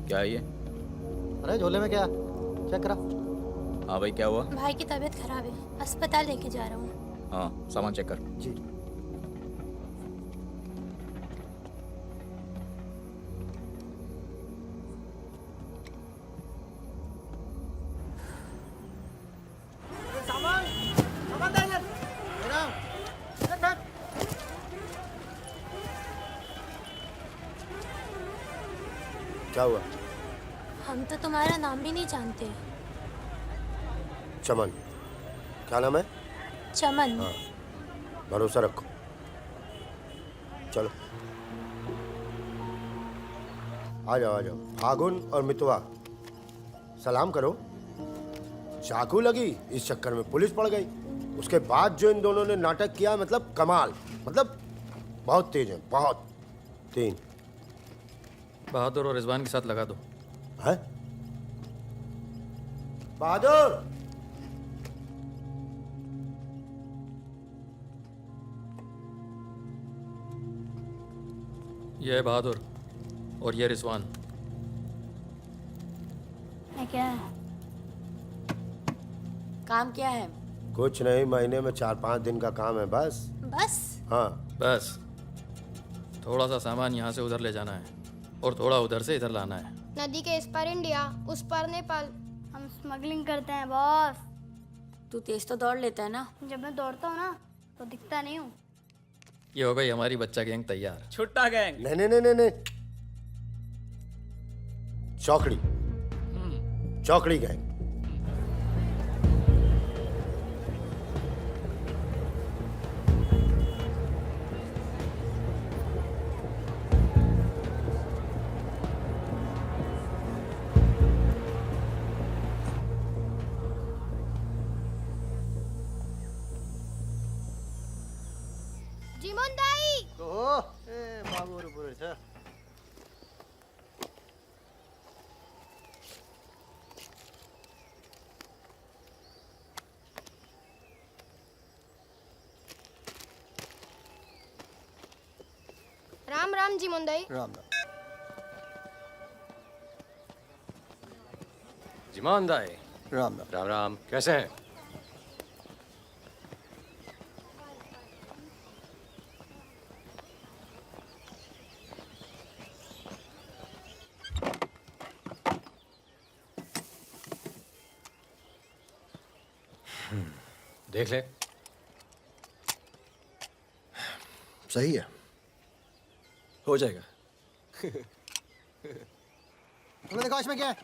क्या है ये? अरे झोले में क्या? चेक करा। हाँ भाई, क्या हुआ? भाई की तबीयत खराब है, अस्पताल लेके जा रहा हूँ। हाँ, सामान चेक कर। जी। क्या हुआ? हम तो तुम्हारा नाम भी नहीं जानते। चमन। क्या नाम है? चमन। हाँ, भरोसा रखो। चलो आ जाओ आ जाओ। फागुन और मितवा, सलाम करो। चाकू लगी, इस चक्कर में पुलिस पड़ गई। उसके बाद जो इन दोनों ने नाटक किया, मतलब कमाल, मतलब बहुत तेज है, बहुत। 3 बहादुर और रिजवान के साथ लगा दो। है? बहादुर! ये है बहादुर और ये रिजवान। क्या है? काम क्या है? कुछ नहीं, महीने में 4-5 दिन का काम है बस। बस? हाँ। बस थोड़ा सा सामान यहाँ से उधर ले जाना है और थोड़ा उधर से इधर लाना है। नदी के इस पार इंडिया, उस पार नेपाल। हम स्मगलिंग करते हैं बॉस। तू तेज तो दौड़ लेता है ना? जब मैं दौड़ता हूँ ना तो दिखता नहीं हूँ। ये हो गई हमारी बच्चा गैंग तैयार। छुट्टा गैंग। नहीं नहीं नहीं नहीं नहीं, चौकड़ी। चौकड़ी गैंग। जीमन दाई। बाबू रे छ। राम राम जीमन दाई। राम राम। जिमान दाई। राम राम। राम राम, कैसे हैं? देख ले। सही है, हो जाएगा। तुम्हें देखो इसमें क्या है?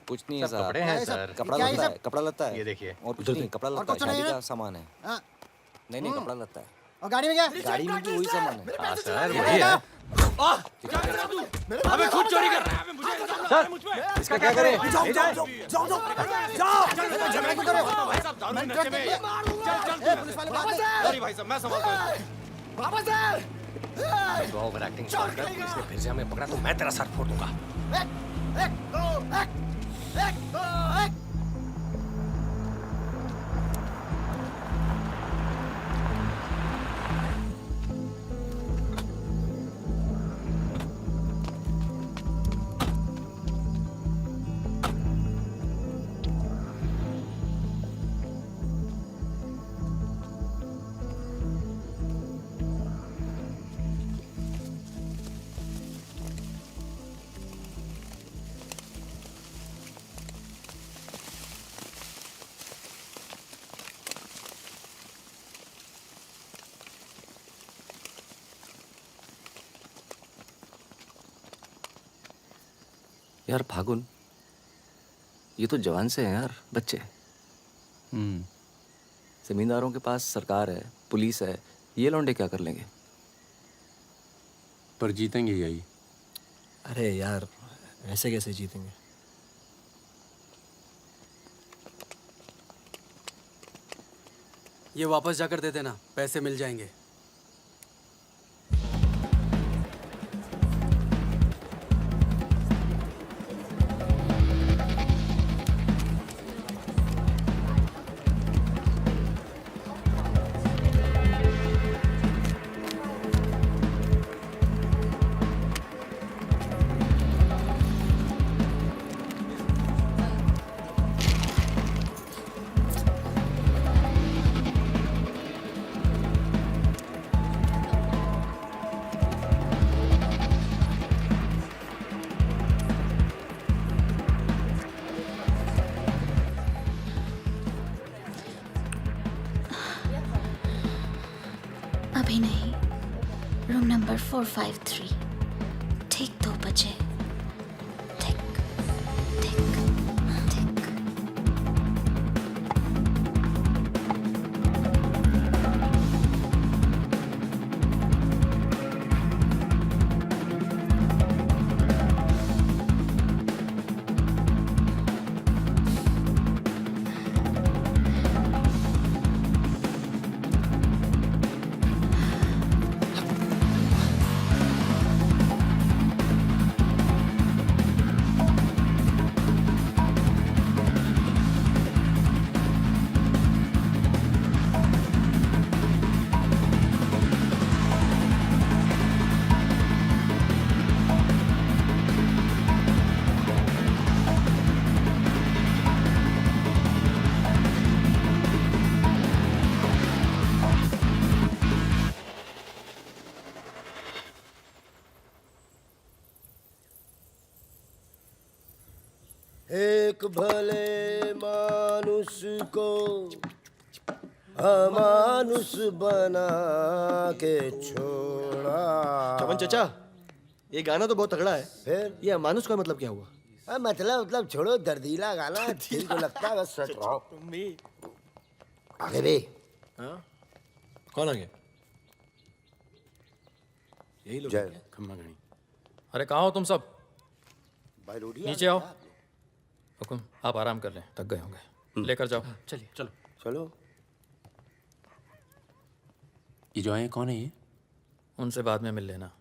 कुछ नहीं है सब साहब। कपड़े हैं सर। कपड़ा क्या है लगता है, सब? कपड़ा लगता है। ये देखिए। और कुछ उधर नहीं, देखिए। कपड़ा और लगता है, कुछ नहीं शादी है? का सामान है। हाँ। नहीं नहीं, कपड़ा लगता है। और गाड़ी में क्या? गाड़ी में भी वही सामान है। हाँ सर, वही है। अबे खुद चोरी कर रहा है। सर, इसका क्या करें? जाओ ले जाओ जाए। जाओ जाओ जाओ। झगड़ा क्यों कर रहे हो? भाई साहब, दारू मैं नशे ट्रक में। ए, पुलिस वाले बात कर। सॉरी भाई साहब, मैं संभालता हूँ। वापस आ। तू ओवर एक्टिंग छोड़ कर, इसने फिर से हमें पकड़ा तो मैं तेरा सर फोड़ दूंगा। एक दो एक दो एक। यार फागुन, ये तो जवान से हैं यार, बच्चे। जमींदारों के पास सरकार है, पुलिस है, ये लौंडे क्या कर लेंगे? पर जीतेंगे यही। अरे यार, ऐसे कैसे जीतेंगे? ये वापस जाकर दे देना, पैसे मिल जाएंगे। अभी नहीं, रूम नंबर 453, ठीक 2 बजे। ठीक ठीक ठीक। एक भले मानुष को अमानुष बना के छोड़ा। चमन चाचा, ये गाना तो बहुत तगड़ा है। फिर ये अमानुष का मतलब क्या हुआ? मतलब छोड़ो, दर्दीला गाना दिल को लगता है बस सच रहो। आगे भी हाँ? कौन आ गया? यही लोग हैं क्या? खम्मा गणी। अरे कहाँ हो तुम सब? भाई रोटी नीचे आओ। हुकुम, आप आराम कर लें, थक गए होंगे। लेकर जाओ। चलिए चलो। चलो। ये जो आए कौन है ये? उनसे बाद में मिल लेना,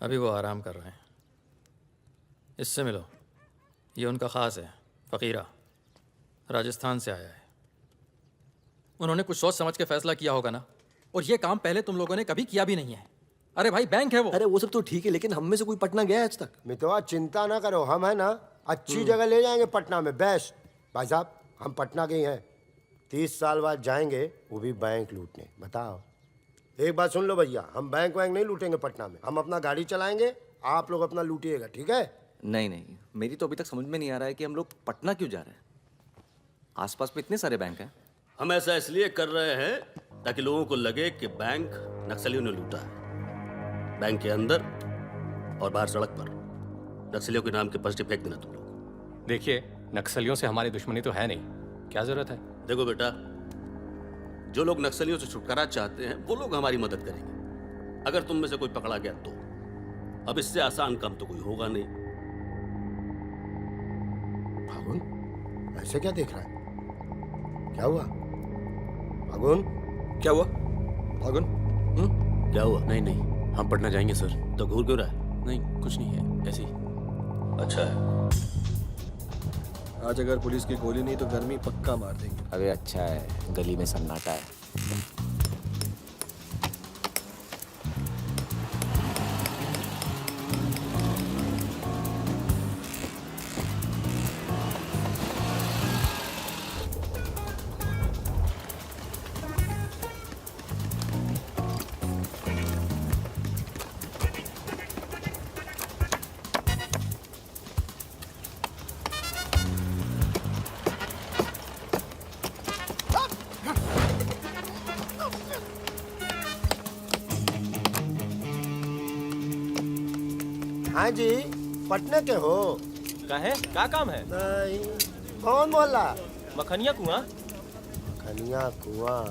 अभी वो आराम कर रहे हैं। इससे मिलो, ये उनका ख़ास है, फ़कीरा, राजस्थान से आया है। उन्होंने कुछ सोच समझ के फैसला किया होगा ना, और ये काम पहले तुम लोगों ने कभी किया भी नहीं है। अरे भाई, बैंक है वो। अरे वो सब तो ठीक है, लेकिन हम में से कोई पटना गया है आज तक? मितवा चिंता ना करो, हम है ना अच्छी जगह ले जाएंगे पटना में, बेस्ट। भाई साहब, हम पटना के ही हैं, 30 साल बाद जाएंगे, वो भी बैंक लूटने। बताओ, एक बात सुन लो भैया, हम बैंक वैंक नहीं लूटेंगे पटना में, हम अपना गाड़ी चलाएंगे, आप लोग अपना लूटिएगा, ठीक है? नहीं नहीं, मेरी तो अभी तक समझ में नहीं आ रहा है कि हम लोग पटना क्यों जा रहे हैं। आसपास में इतने सारे बैंक हैं। हम ऐसा इसलिए कर रहे हैं ताकि लोगों को लगे कि बैंक नक्सलियों ने लूटा है। बैंक के अंदर और बाहर सड़क पर नक्सलियों के नाम के पर्चे फेंक देना तुम लोग। देखिए, नक्सलियों से हमारी दुश्मनी तो है नहीं, क्या जरूरत है? देखो बेटा, जो लोग नक्सलियों से छुटकारा चाहते हैं वो लोग हमारी मदद करेंगे। अगर तुम में से कोई पकड़ा गया तो अब इससे आसान काम तो कोई होगा नहीं। फागुन, ऐसे क्या देख रहा है? क्या हुआ फागुन? क्या हुआ फागुन? क्या हुआ? नहीं नहीं, हम पटना जाएंगे सर। तो घूर क्यों रहा है? नहीं, कुछ नहीं है, ऐसे ही। अच्छा है। आज अगर पुलिस की गोली नहीं तो गर्मी पक्का मार देंगे। अबे अच्छा है, गली में सन्नाटा है। हाँ जी, पटना के हो? का है? क्या काम है? नहीं। कौन मोहल्ला? मखनिया कुआं। खनिया कुआं।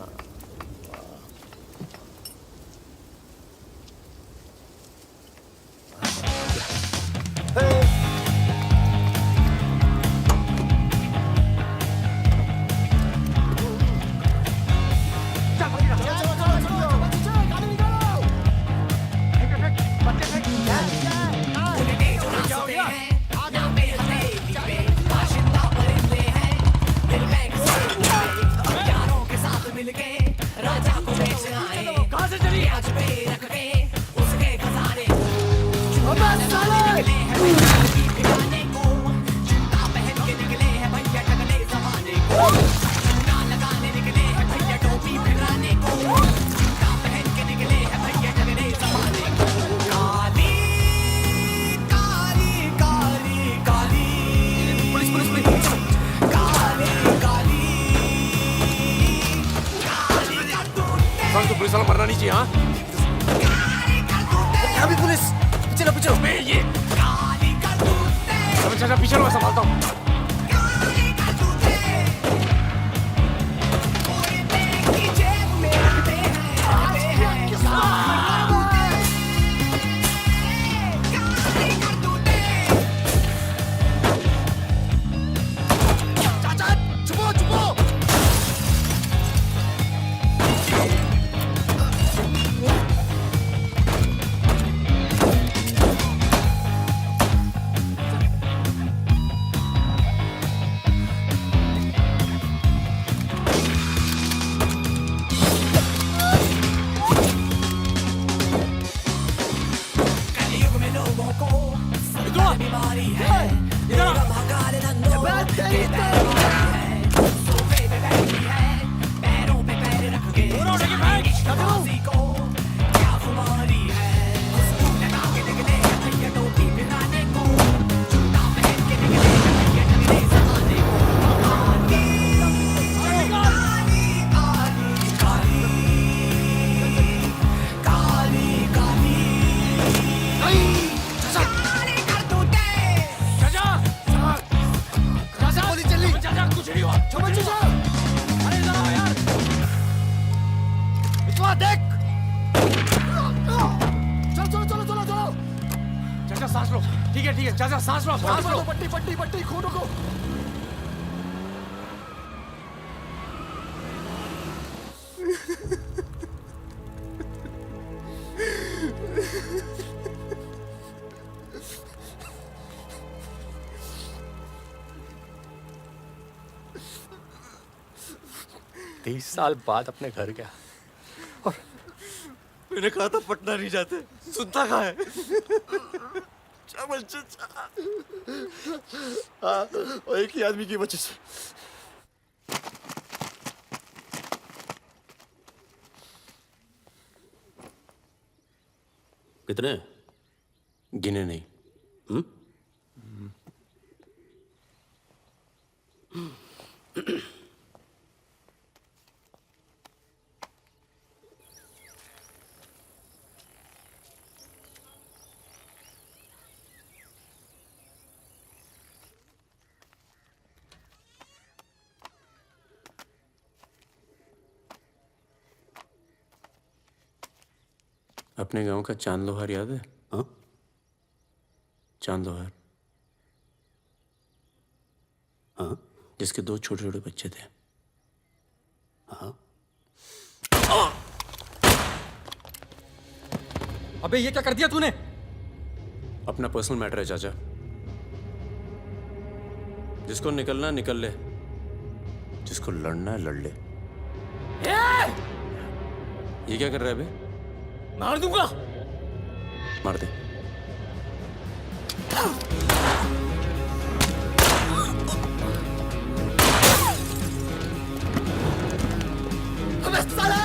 तो पुलिस वाला मरना नहीं चाहिए। हाँ यहाँ भी पुलिस। पीछे लो, पीछे लो। ये चाचा पीछे लो, मैं संभालता हूँ। सांस लो। ठीक है चाचा, सांस लो, सांस लो। पट्टी पट्टी पट्टी, खून को। तीस साल बाद अपने घर गया और मैंने कहा था पटना नहीं जाते, सुनता कहाँ है? हाँ, और एक ही आदमी की वजह से। कितने? गिने नहीं। अपने गांव का चांद लोहार याद है? हाँ? चांद लोहार। हाँ? जिसके 2 छोटे छोटे बच्चे थे। हाँ? अबे ये क्या कर दिया तूने? अपना पर्सनल मैटर है चाचा, जिसको निकलना निकल ले, जिसको लड़ना है लड़ ले। ये क्या कर रहा है बे? मार दूंगा। मार दे। अबे साले!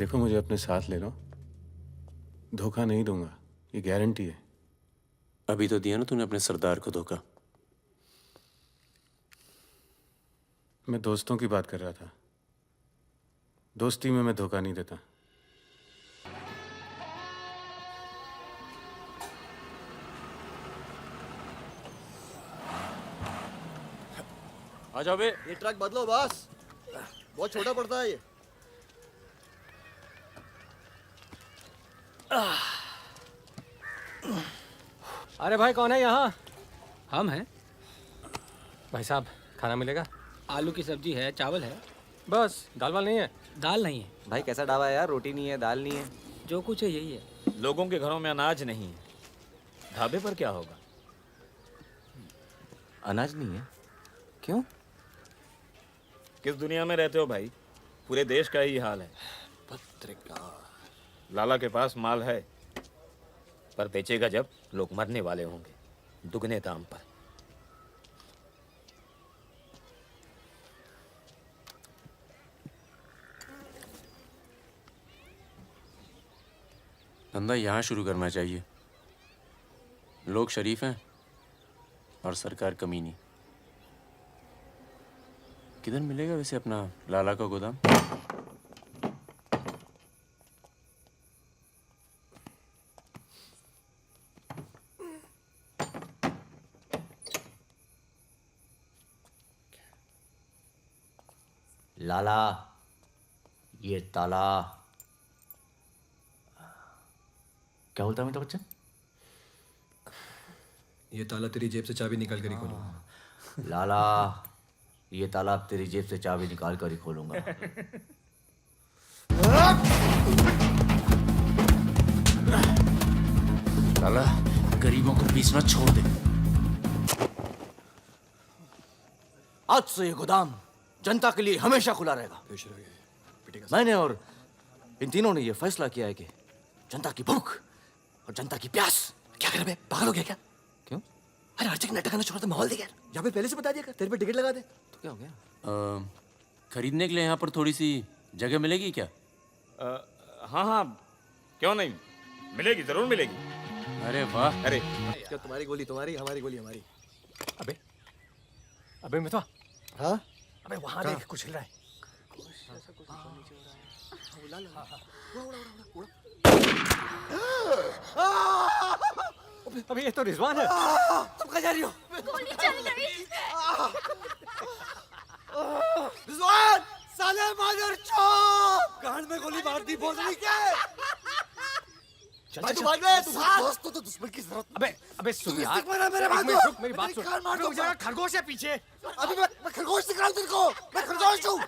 देखो मुझे अपने साथ ले लो, धोखा नहीं दूंगा, ये गारंटी है। अभी तो दिया ना तूने अपने सरदार को धोखा। मैं दोस्तों की बात कर रहा था, दोस्ती में मैं धोखा नहीं देता। आ जाओ बे। ये ट्रक बदलो बॉस, बहुत छोटा पड़ता है ये। अरे भाई कौन है यहाँ? हम हैं। भाई साहब खाना मिलेगा? आलू की सब्जी है, चावल है। बस दाल वाल नहीं है? दाल नहीं है। भाई कैसा ढाबा है यार, रोटी नहीं है, दाल नहीं है। जो कुछ है यही है। लोगों के घरों में अनाज नहीं है, ढाबे पर क्या होगा? अनाज नहीं है? क्यों? किस दुनिया में रहते हो भाई? पूरे देश का ही हाल है। पत्रकार। लाला के पास माल है, पर बेचेगा जब लोग मरने वाले होंगे, दुगने दाम पर। धंधा यहाँ शुरू करना चाहिए। लोग शरीफ हैं और सरकार कमीनी। किधर मिलेगा वैसे अपना लाला का गोदाम? लाला, ये ताला। क्या बोलता है मेरा बच्चा? ये ताला तेरी जेब से चाबी निकाल कर ही खोलूंगा। लाला, ये ताला तेरी जेब से चाबी निकाल कर ही खोलूंगा। लाला, गरीबों को बीच में छोड़ दे। आज से ये गोदाम जनता के लिए हमेशा खुला रहेगा। मैंने और इन तीनों ने ये फैसला किया है कि जनता की भूख और जनता की प्यास। क्या कर बे, पागल हो गया क्या? क्यों? अरे हर जगह नाटक करना छोड़ दे, माहौल दे यार। या फिर पहले से बता दिया कर, तेरे पे टिकट लगा दे। तो क्या हो गया? खरीदने के लिए यहाँ पर थोड़ी सी जगह मिलेगी क्या? हाँ हाँ, क्यों नहीं, मिलेगी, जरूर मिलेगी। अरे वाह। अरे क्या तुम्हारी गोली तुम्हारी, हमारी गोली हमारी। अबे अबे मितवा। हाँ? अबे वहां देख, कुछ हिल रहा है। अबे ये तो रिजवान है। तुम कहाँ जा रही हो? गोली चल गई। रिजवान, साले मादर चौक। कान में गोली मार दी, बोझली क्या? भाई तू भाग गया, तू दोस्त तो दुश्मन की जरूरत। अबे सुन यार, मेरे बात रुक, मेरी बात सुन। रुक जा, खरगोश है पीछे। अभी मैं खरगोश दिख रहा हूँ तेरे को, मैं खरगोश हूँ।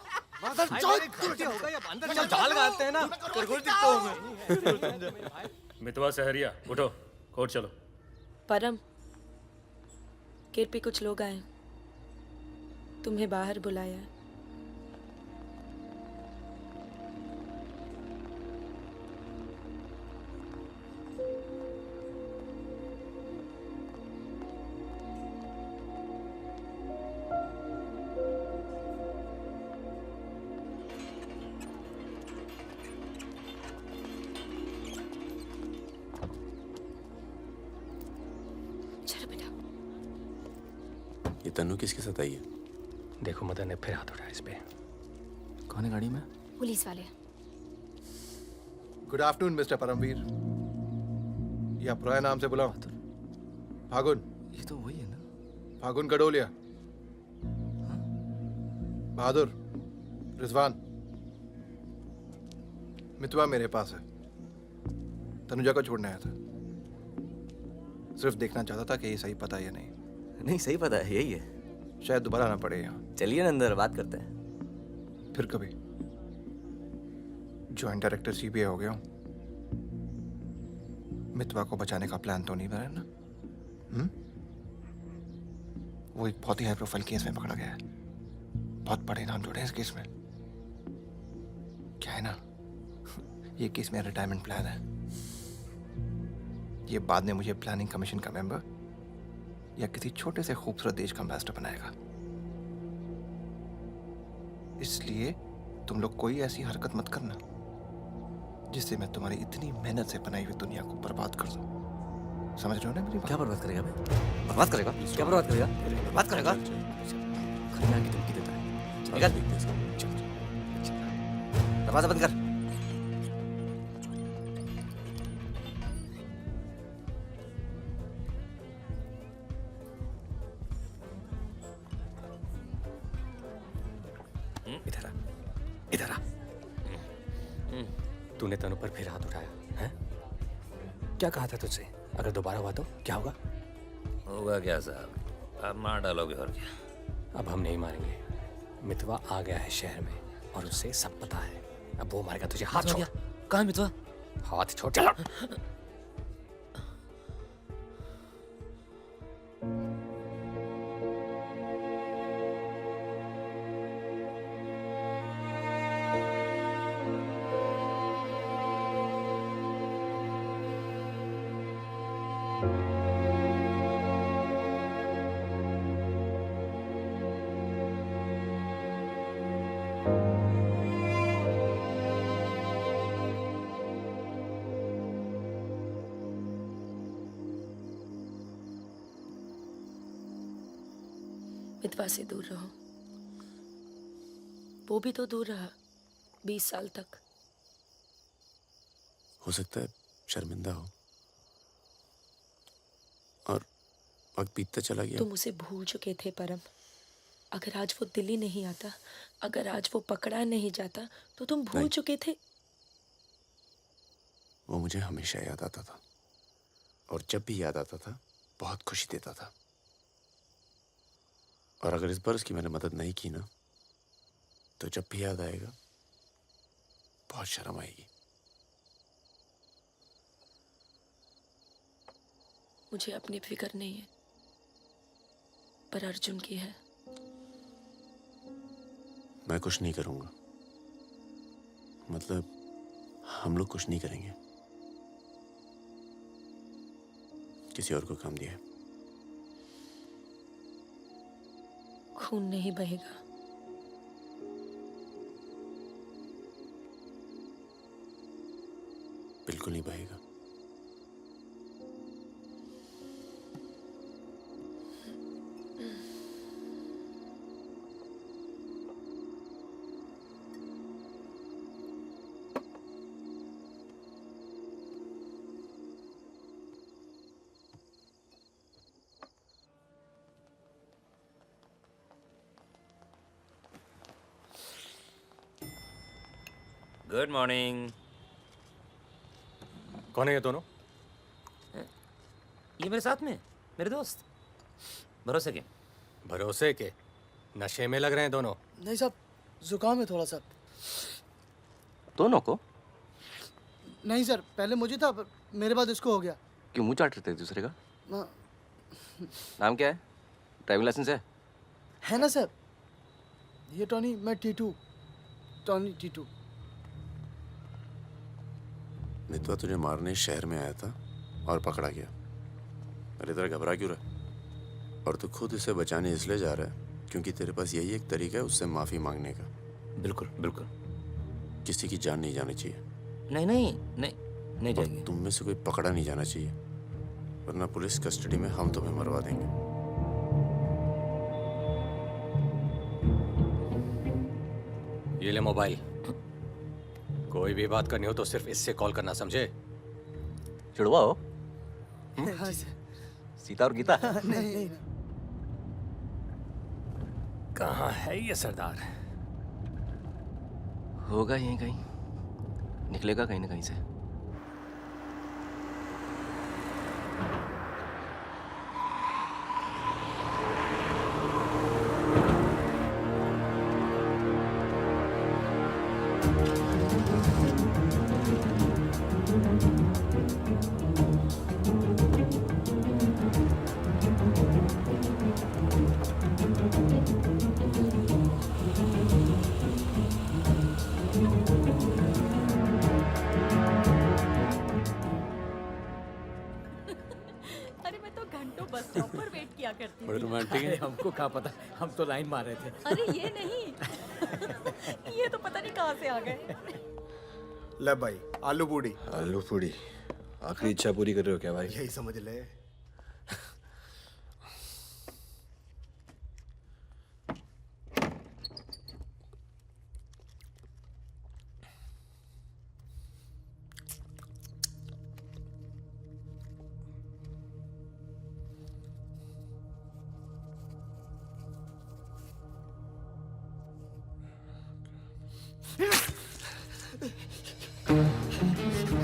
मादर चौक। गलती हो गई, अब अंदर चल, जाल गाते हैं ना। खरगोश दिखता हूँ मैं। मितवा सहरिया, उठो, कोर्ट चलो। परम, गेट पे कुछ लोग आए, तुम्हें बाहर बुलाया। ये तन्नू किसके साथ आई है? देखो मदन ने फिर हाथ उठाया इस पे। कौन है गाड़ी में? पुलिस वाले। गुड आफ्टरनून मिस्टर परमवीर, या पुराने नाम से बुलाओ। फागुन। ये तो वही है ना? फागुन गडोलिया। बहादुर, रिजवान। मितवा मेरे पास है, तनुजा को छोड़ने आया था। सिर्फ देखना चाहता था कि ये सही पता है या नहीं। नहीं, सही पता है, यही है। शायद दोबारा आना पड़े यहाँ। चलिए ना अंदर, बात करते हैं। फिर कभी। जॉइंट डायरेक्टर सीबीआई हो गया हूँ। मितवा को बचाने का प्लान तो नहीं बना ना? वो एक बहुत ही हाई प्रोफाइल केस में पकड़ा गया है, बहुत बड़े नाम जुड़े हैं इस केस में। क्या है ना, ये केस मेरा रिटायरमेंट प्लान है। ये बाद में मुझे प्लानिंग कमीशन का मेंबर या किसी छोटे से खूबसूरत देश का एम्बेसडर बनाएगा। इसलिए तुम लोग कोई ऐसी हरकत मत करना जिससे मैं तुम्हारी इतनी मेहनत से बनाई हुई दुनिया को बर्बाद कर दूं। समझ रहे हो ना मेरी बात? क्या बर्बाद करेगा बे? बर्बाद करेगा? क्या बर्बाद करेगा? बर्बाद करेगा? खरीदा की धमकी देता है। निकल। दरवाजा बंद कर। इधर आ, इधर आ। तूने तनु पर फिर हाथ उठाया है? क्या कहा था तुझसे? अगर दोबारा हुआ तो क्या होगा? होगा क्या साहब, आप मार डालोगे और क्या। अब हम नहीं मारेंगे। मितवा आ गया है शहर में और उसे सब पता है। अब वो मारेगा तुझे। हाथ छोड़। कहाँ है मितवा? हाथ छोड़। चलो। मितवा से दूर रहो। वो भी तो दूर रहा 20 साल तक। हो सकता है शर्मिंदा हो और वक्त बीतता चला गया। तुम उसे भूल चुके थे परम। अगर आज वो दिल्ली नहीं आता, अगर आज वो पकड़ा नहीं जाता, तो तुम भूल चुके थे। वो मुझे हमेशा याद आता था और जब भी याद आता था बहुत खुशी देता था। और अगर इस बार उसकी मैंने मदद नहीं की ना, तो जब भी याद आएगा बहुत शर्म आएगी। मुझे अपनी फिक्र नहीं है, पर अर्जुन की है। मैं कुछ नहीं करूंगा, मतलब हम लोग कुछ नहीं करेंगे। किसी और को काम दिया है। खून नहीं बहेगा। बिल्कुल नहीं बहेगा। Good morning. कौन है ये दोनों? ये मेरे साथ में मेरे दोस्त भरोसे के। भरोसे के? नशे में लग रहे हैं दोनों। नहीं साहब, जुकाम है थोड़ा सा। दोनों को? नहीं सर, पहले मुझे था, पर मेरे बाद इसको हो गया। क्यों मुंह चाट रहे थे एक दूसरे का? ना- नाम क्या है? ड्राइविंग लाइसेंस है ना सर? ये टॉनी, मैं टीटू। टॉनी टीटू। मितवा तुझे मारने शहर में आया था और पकड़ा गया। अरे तरह घबरा क्यों रहा? और तू खुद इसे बचाने इसलिए जा रहा है क्योंकि तेरे पास यही एक तरीका है उससे माफी मांगने का। बिल्कुल बिल्कुल। किसी की जान नहीं जानी चाहिए। नहीं नहीं नहीं नहीं जाएगी। तुम में से कोई पकड़ा नहीं जाना चाहिए, वरना पुलिस कस्टडी में हम तुम्हें मरवा देंगे। ये ले मोबाइल। कोई भी बात करनी हो तो सिर्फ इससे कॉल करना, समझे? जुड़वा हो? हाँ सर। सीता और गीता? नहीं। कहाँ है ये सरदार? होगा यहीं कहीं, निकलेगा कहीं ना कहीं से। अरे मैं तो घंटों बस स्टॉप पर वेट किया करती बड़े थी। रोमांटिक है। हमको क्या पता, हम तो लाइन मार रहे थे। अरे ये नहीं ये तो पता नहीं कहाँ से आ गए। ले भाई आलू पूड़ी। आलू पूड़ी आखिरी इच्छा पूरी कर रहे हो क्या भाई? यही समझ ले।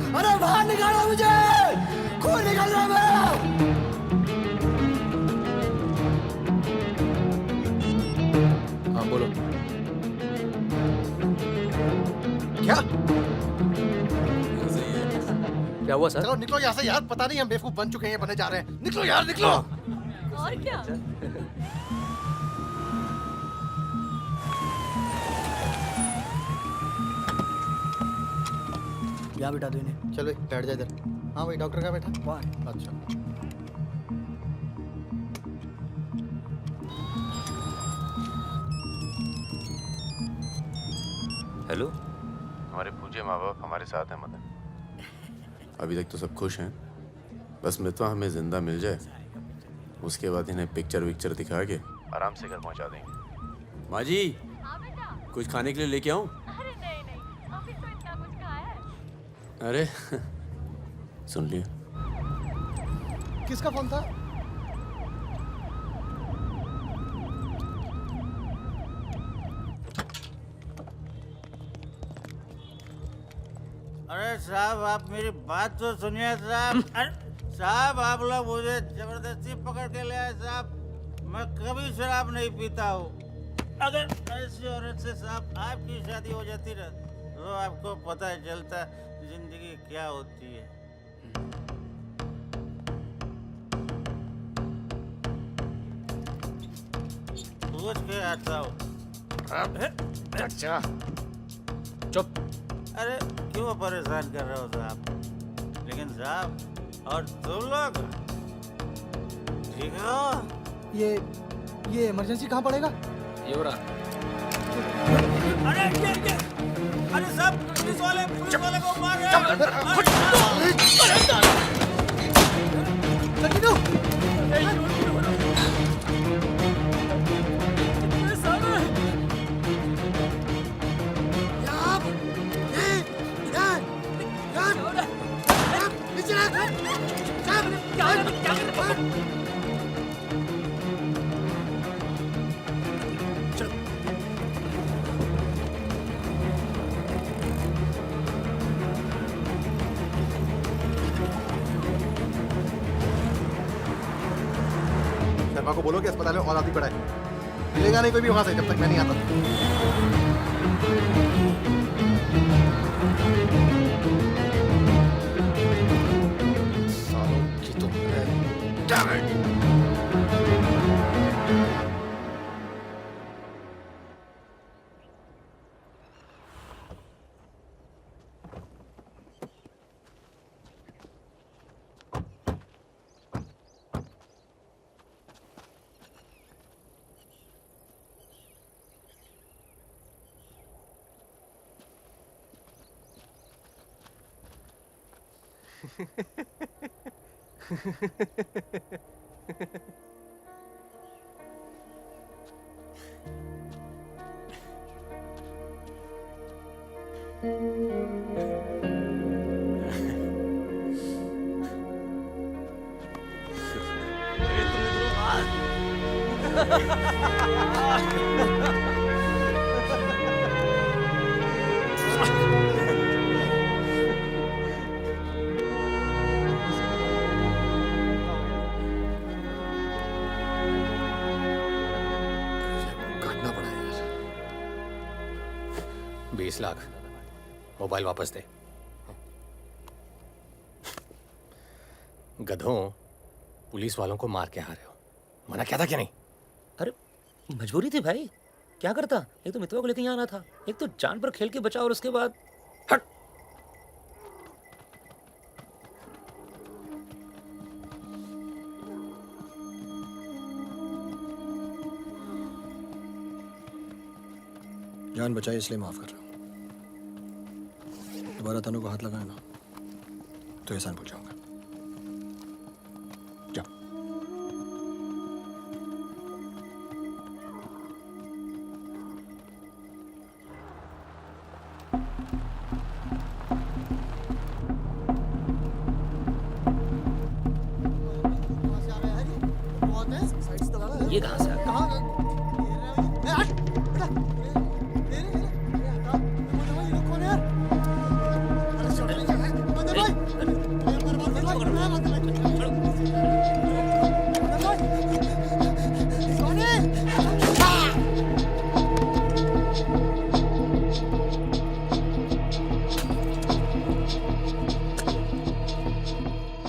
अरे बाहर निकालो मुझे, खून निकल रहा है मेरा। हाँ बोलो। क्या क्या हुआ सर? चलो निकलो यहाँ से यार, पता नहीं हम बेवकूफ बन चुके हैं, बनने जा रहे हैं। निकलो यार निकलो। और क्या? यहाँ बिठा दो इन्हें। चलो बैठ जा इधर। हाँ भाई डॉक्टर का बैठा वहाँ। अच्छा हेलो। हमारे पूज्य माँ बाप हमारे साथ हैं मदन। अभी तक तो सब खुश हैं, बस मितवा हमें जिंदा मिल जाए, उसके बाद इन्हें पिक्चर विक्चर दिखा के आराम से घर पहुंचा देंगे। माँ जी कुछ खाने के लिए लेके आऊं? अरे नहीं नहीं, अभी तो इतना कुछ खाया है। अरे सुन लिया। किसका फोन था? अरे साहब आप मेरी बात तो सुनिए साहब। अरे साहब आप लोग मुझे जबरदस्ती पकड़ के ले आए साहब। मैं कभी शराब नहीं पीता हूँ। अगर ऐसी औरत से साहब आपकी शादी हो जाती ना तो आपको पता चलता जिंदगी क्या होती है। पूछ के आता हूँ। अच्छा चुप। अरे क्यों परेशान कर रहे हो साहब? लेकिन साहब और तुम लोग ठीक हो? ये इमरजेंसी कहाँ पड़ेगा? ये हो रहा। अरे साहब पुलिस वाले को मार रहे शर्मा को बोलो कि अस्पताल में और आदमी पड़ा है। मिलेगा नहीं कोई भी वहां से जब तक मैं नहीं आता। सालों की तो Damn it! काटना पड़ा यार। 20 लाख मोबाइल वापस दे। गधों पुलिस वालों को मार के आ रहे हो, मना क्या था क्या नहीं? अरे मजबूरी थी भाई, क्या करता। एक तो मितवा को लेके यहाँ आना था, एक तो जान पर खेल के बचा, और उसके बाद हट। जान बचाई इसलिए माफ कर रहा हूं। दोबारा तनु को हाथ लगाया ना तो एहसान भूल जाऊंगा। जाओ। ये कहाँ से आ गया?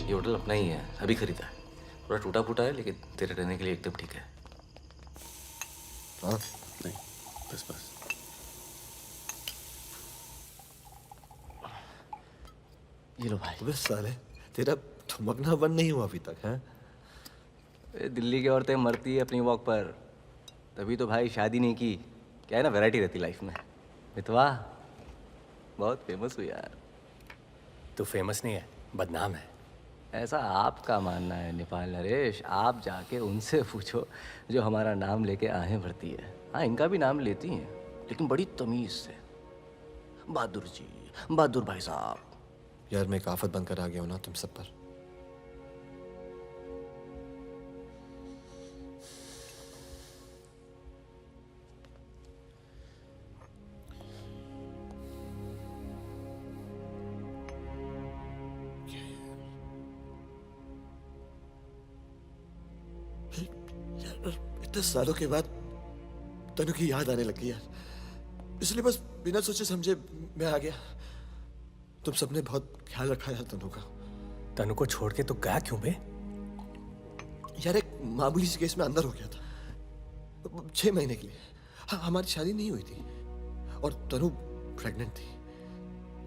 ये होटल अपना ही है, अभी खरीदा है। थोड़ा टूटा फूटा है लेकिन तेरे रहने के लिए एकदम ठीक है। हाँ नहीं, बस बस। ये लो भाई। बस साले तेरा थमकना बंद नहीं हुआ अभी तक है? दिल्ली की औरतें मरती है अपनी वॉक पर, तभी तो भाई शादी नहीं की। क्या है ना, वैरायटी रहती लाइफ में। मितवा बहुत फेमस हुई यार। तू फेमस नहीं है, बदनाम है। ऐसा आपका मानना है नेपाल नरेश। आप जाके उनसे पूछो जो हमारा नाम लेके आहें भरती है। हाँ, इनका भी नाम लेती हैं लेकिन बड़ी तमीज से। बहादुर जी, बहादुर भाई साहब। यार मैं एक आफत बनकर आ गया हूं ना तुम सब पर। इतने सालों के बाद तनु की याद आने लगी यार, इसलिए बस बिना सोचे समझे मैं आ गया। तुम सबने बहुत ख्याल रखा यार तनु का। तनु को छोड़ के तो गया क्यों बे? यार एक मामूली सी केस में अंदर हो गया था 6 महीने के लिए। हाँ, हमारी शादी नहीं हुई थी और तनु प्रेग्नेंट थी।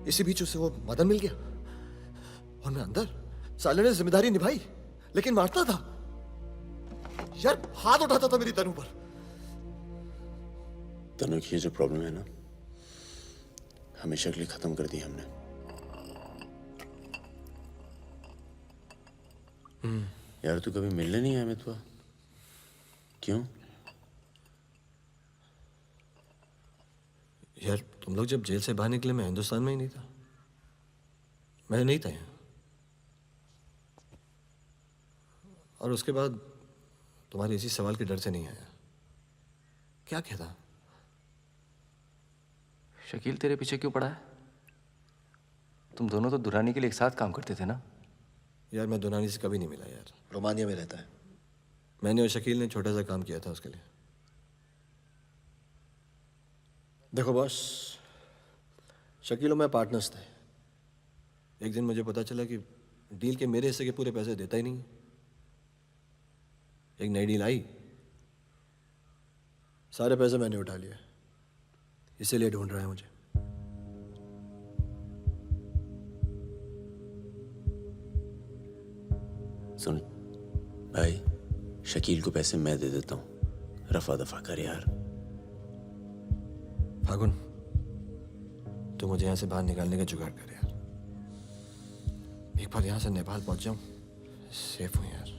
इसी बीच उसे वो मदन मिल गया और मैं अंदर। साले ने जिम्मेदारी निभाई लेकिन मारता था यार, हाथ उठाता था मेरी तनु पर। तनु की ये जो प्रॉब्लम है ना, हमेशा के लिए खत्म कर दी हमने। यार तू कभी मिलने नहीं आया मितवा? क्यों? यार तुम लोग जब जेल से बाहर निकले मैं हिंदुस्तान में ही नहीं था। मैं नहीं था यहाँ। और उसके बाद तुम्हारे इसी सवाल के डर से नहीं आया। क्या कहता? शकील तेरे पीछे क्यों पड़ा है? तुम दोनों तो दुरानी के लिए एक साथ काम करते थे ना? यार मैं दुरानी से कभी नहीं मिला यार। रोमानिया में रहता है। मैंने और शकील ने छोटा सा काम किया था उसके लिए। देखो बॉस, शकील और मैं पार्टनर्स थे। एक दिन मुझे पता चला कि डील के मेरे हिस्से के पूरे पैसे देता ही नहीं। एक नई डील आई, सारे पैसे मैंने उठा लिए। इसीलिए ढूंढ रहा है मुझे। सुन भाई, शकील को पैसे मैं दे देता हूँ, रफा दफा कर यार। फागुन, तू मुझे यहाँ से बाहर निकालने का जुगाड़ कर यार। एक बार यहाँ से नेपाल पहुँच जाऊँ, सेफ हूँ यार।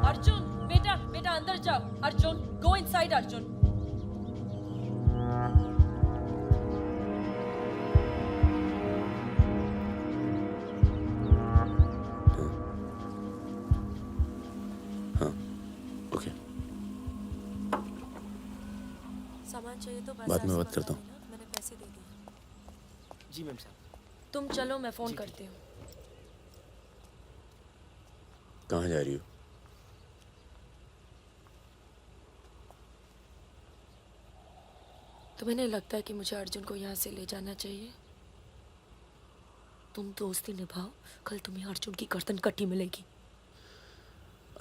अर्जुन, बेटा बेटा अंदर जाओ। Arjun, go inside Arjun. हाँ, ओके। सामान चाहिए तो बाद में बात करता हूँ। मैंने पैसे दे दिए। जी मैम साहब। तुम चलो, मैं फोन करती हूँ। कहाँ जा रही हो? तुम्हें नहीं लगता है कि मुझे अर्जुन को यहाँ से ले जाना चाहिए? तुम दोस्ती निभाओ, कल तुम्हें अर्जुन की गर्दन कटी मिलेगी।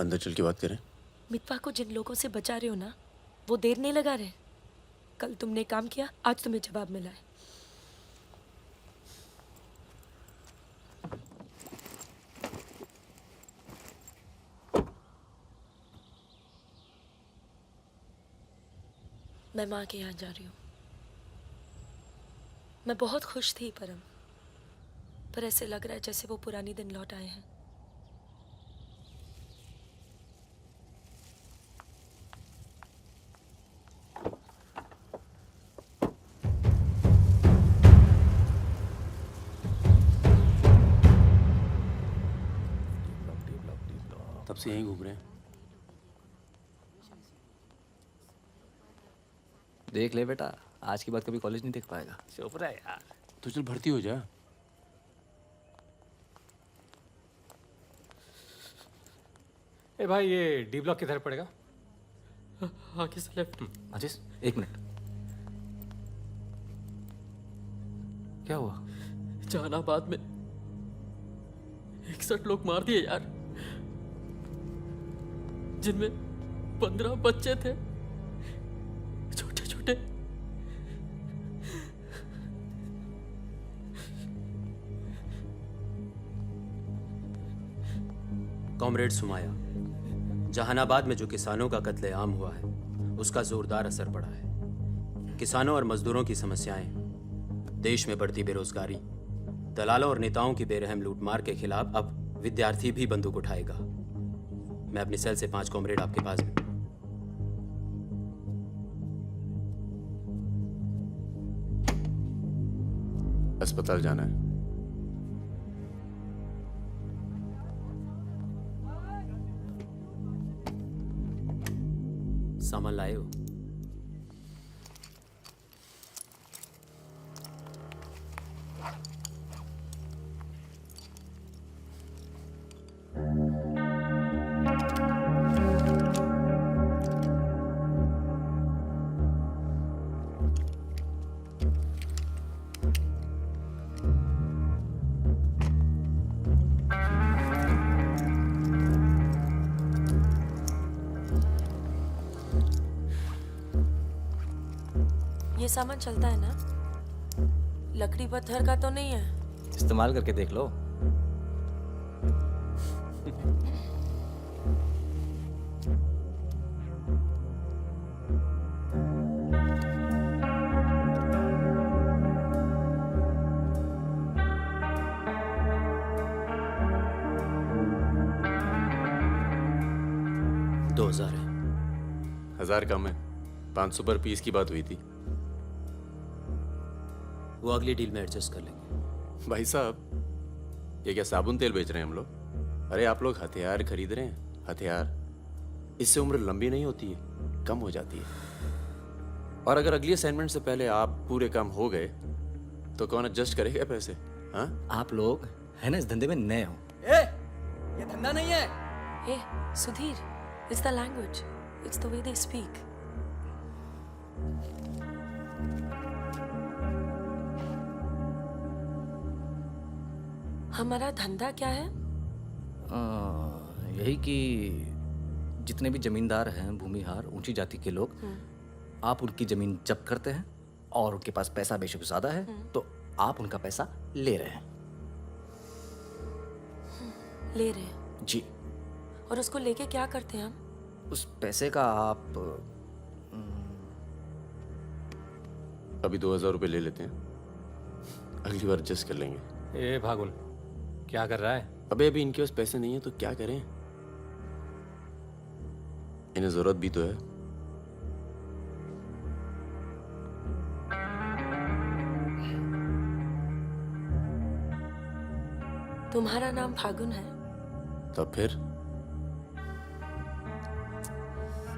अंदर चल के बात करें। मितवा को जिन लोगों से बचा रहे हो ना, वो देर नहीं लगा रहे। कल तुमने काम किया, आज तुम्हें जवाब मिला है। मैं माँ के यहाँ जा रही हूँ। मैं बहुत खुश थी परम, पर ऐसे लग रहा है जैसे वो पुरानी दिन लौट आए हैं। तब से यहीं घूम रहे हैं। देख ले बेटा, आज के बाद कभी कॉलेज नहीं देख पाएगा। चुप रहे यार। तो चल भर्ती हो जा। ए भाई, ये डी ब्लॉक किधर पड़ेगा? आगे से लेफ्ट। आशीष, 1 मिनट। क्या हुआ? जहानाबाद में 61 लोग मार दिए यार, जिनमें 15 बच्चे थे, छोटे छोटे। कॉमरेड सुमाया, जहानाबाद में जो किसानों का कत्लेआम हुआ है उसका जोरदार असर पड़ा है। किसानों और मजदूरों की समस्याएं, देश में बढ़ती बेरोजगारी, दलालों और नेताओं की बेरहम लूटमार के खिलाफ अब विद्यार्थी भी बंदूक उठाएगा। मैं अपनी सेल से 5 कॉमरेड आपके पास भी। अस्पताल जाना है। सामान लाए हो? ये सामान चलता है ना? लकड़ी पत्थर का तो नहीं है? इस्तेमाल करके देख लो। दो 2000 है। 1000 कम है। 500 पर पीस की बात हुई थी। वो अगली डील में एडजस्ट कर लेंगे। भाई साहब, ये क्या साबुन तेल बेच रहे हैं हम लोग? अरे आप लोग हथियार खरीद रहे हैं। हथियार, इससे उम्र लंबी नहीं होती है, कम हो जाती है। और अगर अगली असाइनमेंट से पहले आप पूरे काम हो गए तो कौन एडजस्ट करेगा पैसे? हाँ, आप लोग है ना इस धंधे में नए हो। ये धंधा नहीं है। ए Sudhir, it's the language, it's the way they speak. हमारा धंधा क्या है? यही कि जितने भी जमींदार हैं, भूमिहार, ऊंची जाति के लोग, आप उनकी जमीन जब्त करते हैं और उनके पास पैसा बेशक ज्यादा है तो आप उनका पैसा ले रहे हैं। ले रहे हैं? जी। और उसको लेके क्या करते हैं हम? उस पैसे का आप अभी 2000 रुपये ले लेते हैं, अगली बार एडजस्ट कर लेंगे। ए भागुन, क्या कर रहा है? अबे अभी इनके पास पैसे नहीं है तो क्या करें? इन्हें जरूरत भी तो है। तुम्हारा नाम फागुन है? तब फिर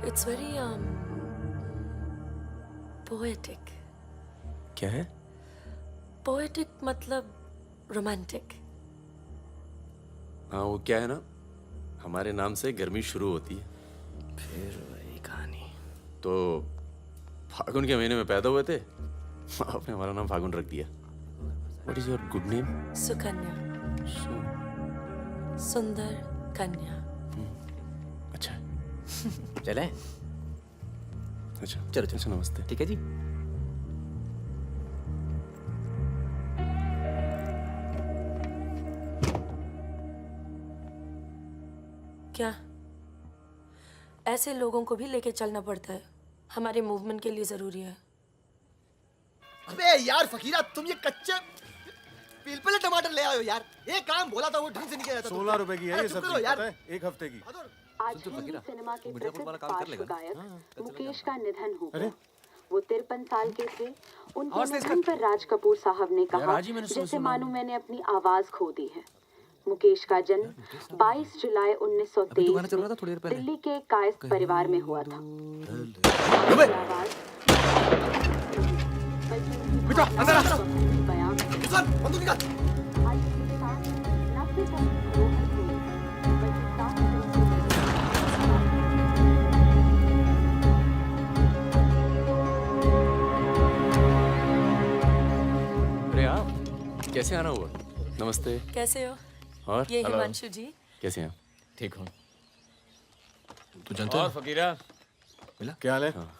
इट्स वेरी पोएटिक। क्या है? पोएटिक मतलब रोमांटिक। हाँ, वो क्या है ना, हमारे नाम से गर्मी शुरू होती है। फिर वही कहानी। तो फागुन के महीने में पैदा हुए थे, आपने हमारा नाम फागुन रख दिया। What is your good name? Sukanya. सुंदर कन्या। अच्छा। चलें? अच्छा चलो अच्छा, नमस्ते। ठीक है जी। क्या ऐसे लोगों को भी लेके चलना पड़ता है हमारे मूवमेंट के लिए ज़रूरी है। अबे यार फकीरा, तुम ये कच्चे पिलपिले टमाटर ले आयो यार। एक काम बोला था वो ढंग से नहीं किया जाता। 16 रुपए की है ये सब्जी, यार। पता है? एक हफ्ते की। आज हिंदी सिनेमा के प्रसिद्ध पार्श्व गायक मुकेश का निधन हो गया। वो 53 साल के थे। उनके निधन पर राज कपूर साहब ने कहा, जैसे मानो मैंने अपनी आवाज खो दी है। मुकेश का जन्म 22 जुलाई 1923 दिल्ली के कायस्थ परिवार में हुआ था। अरे आप कैसे आना हुआ? नमस्ते। कैसे हो? और ये हिमांशु जी। कैसे हैं? ठीक हूँ। तू जानता और है फकीरा मिला? क्या हाल है? हाँ।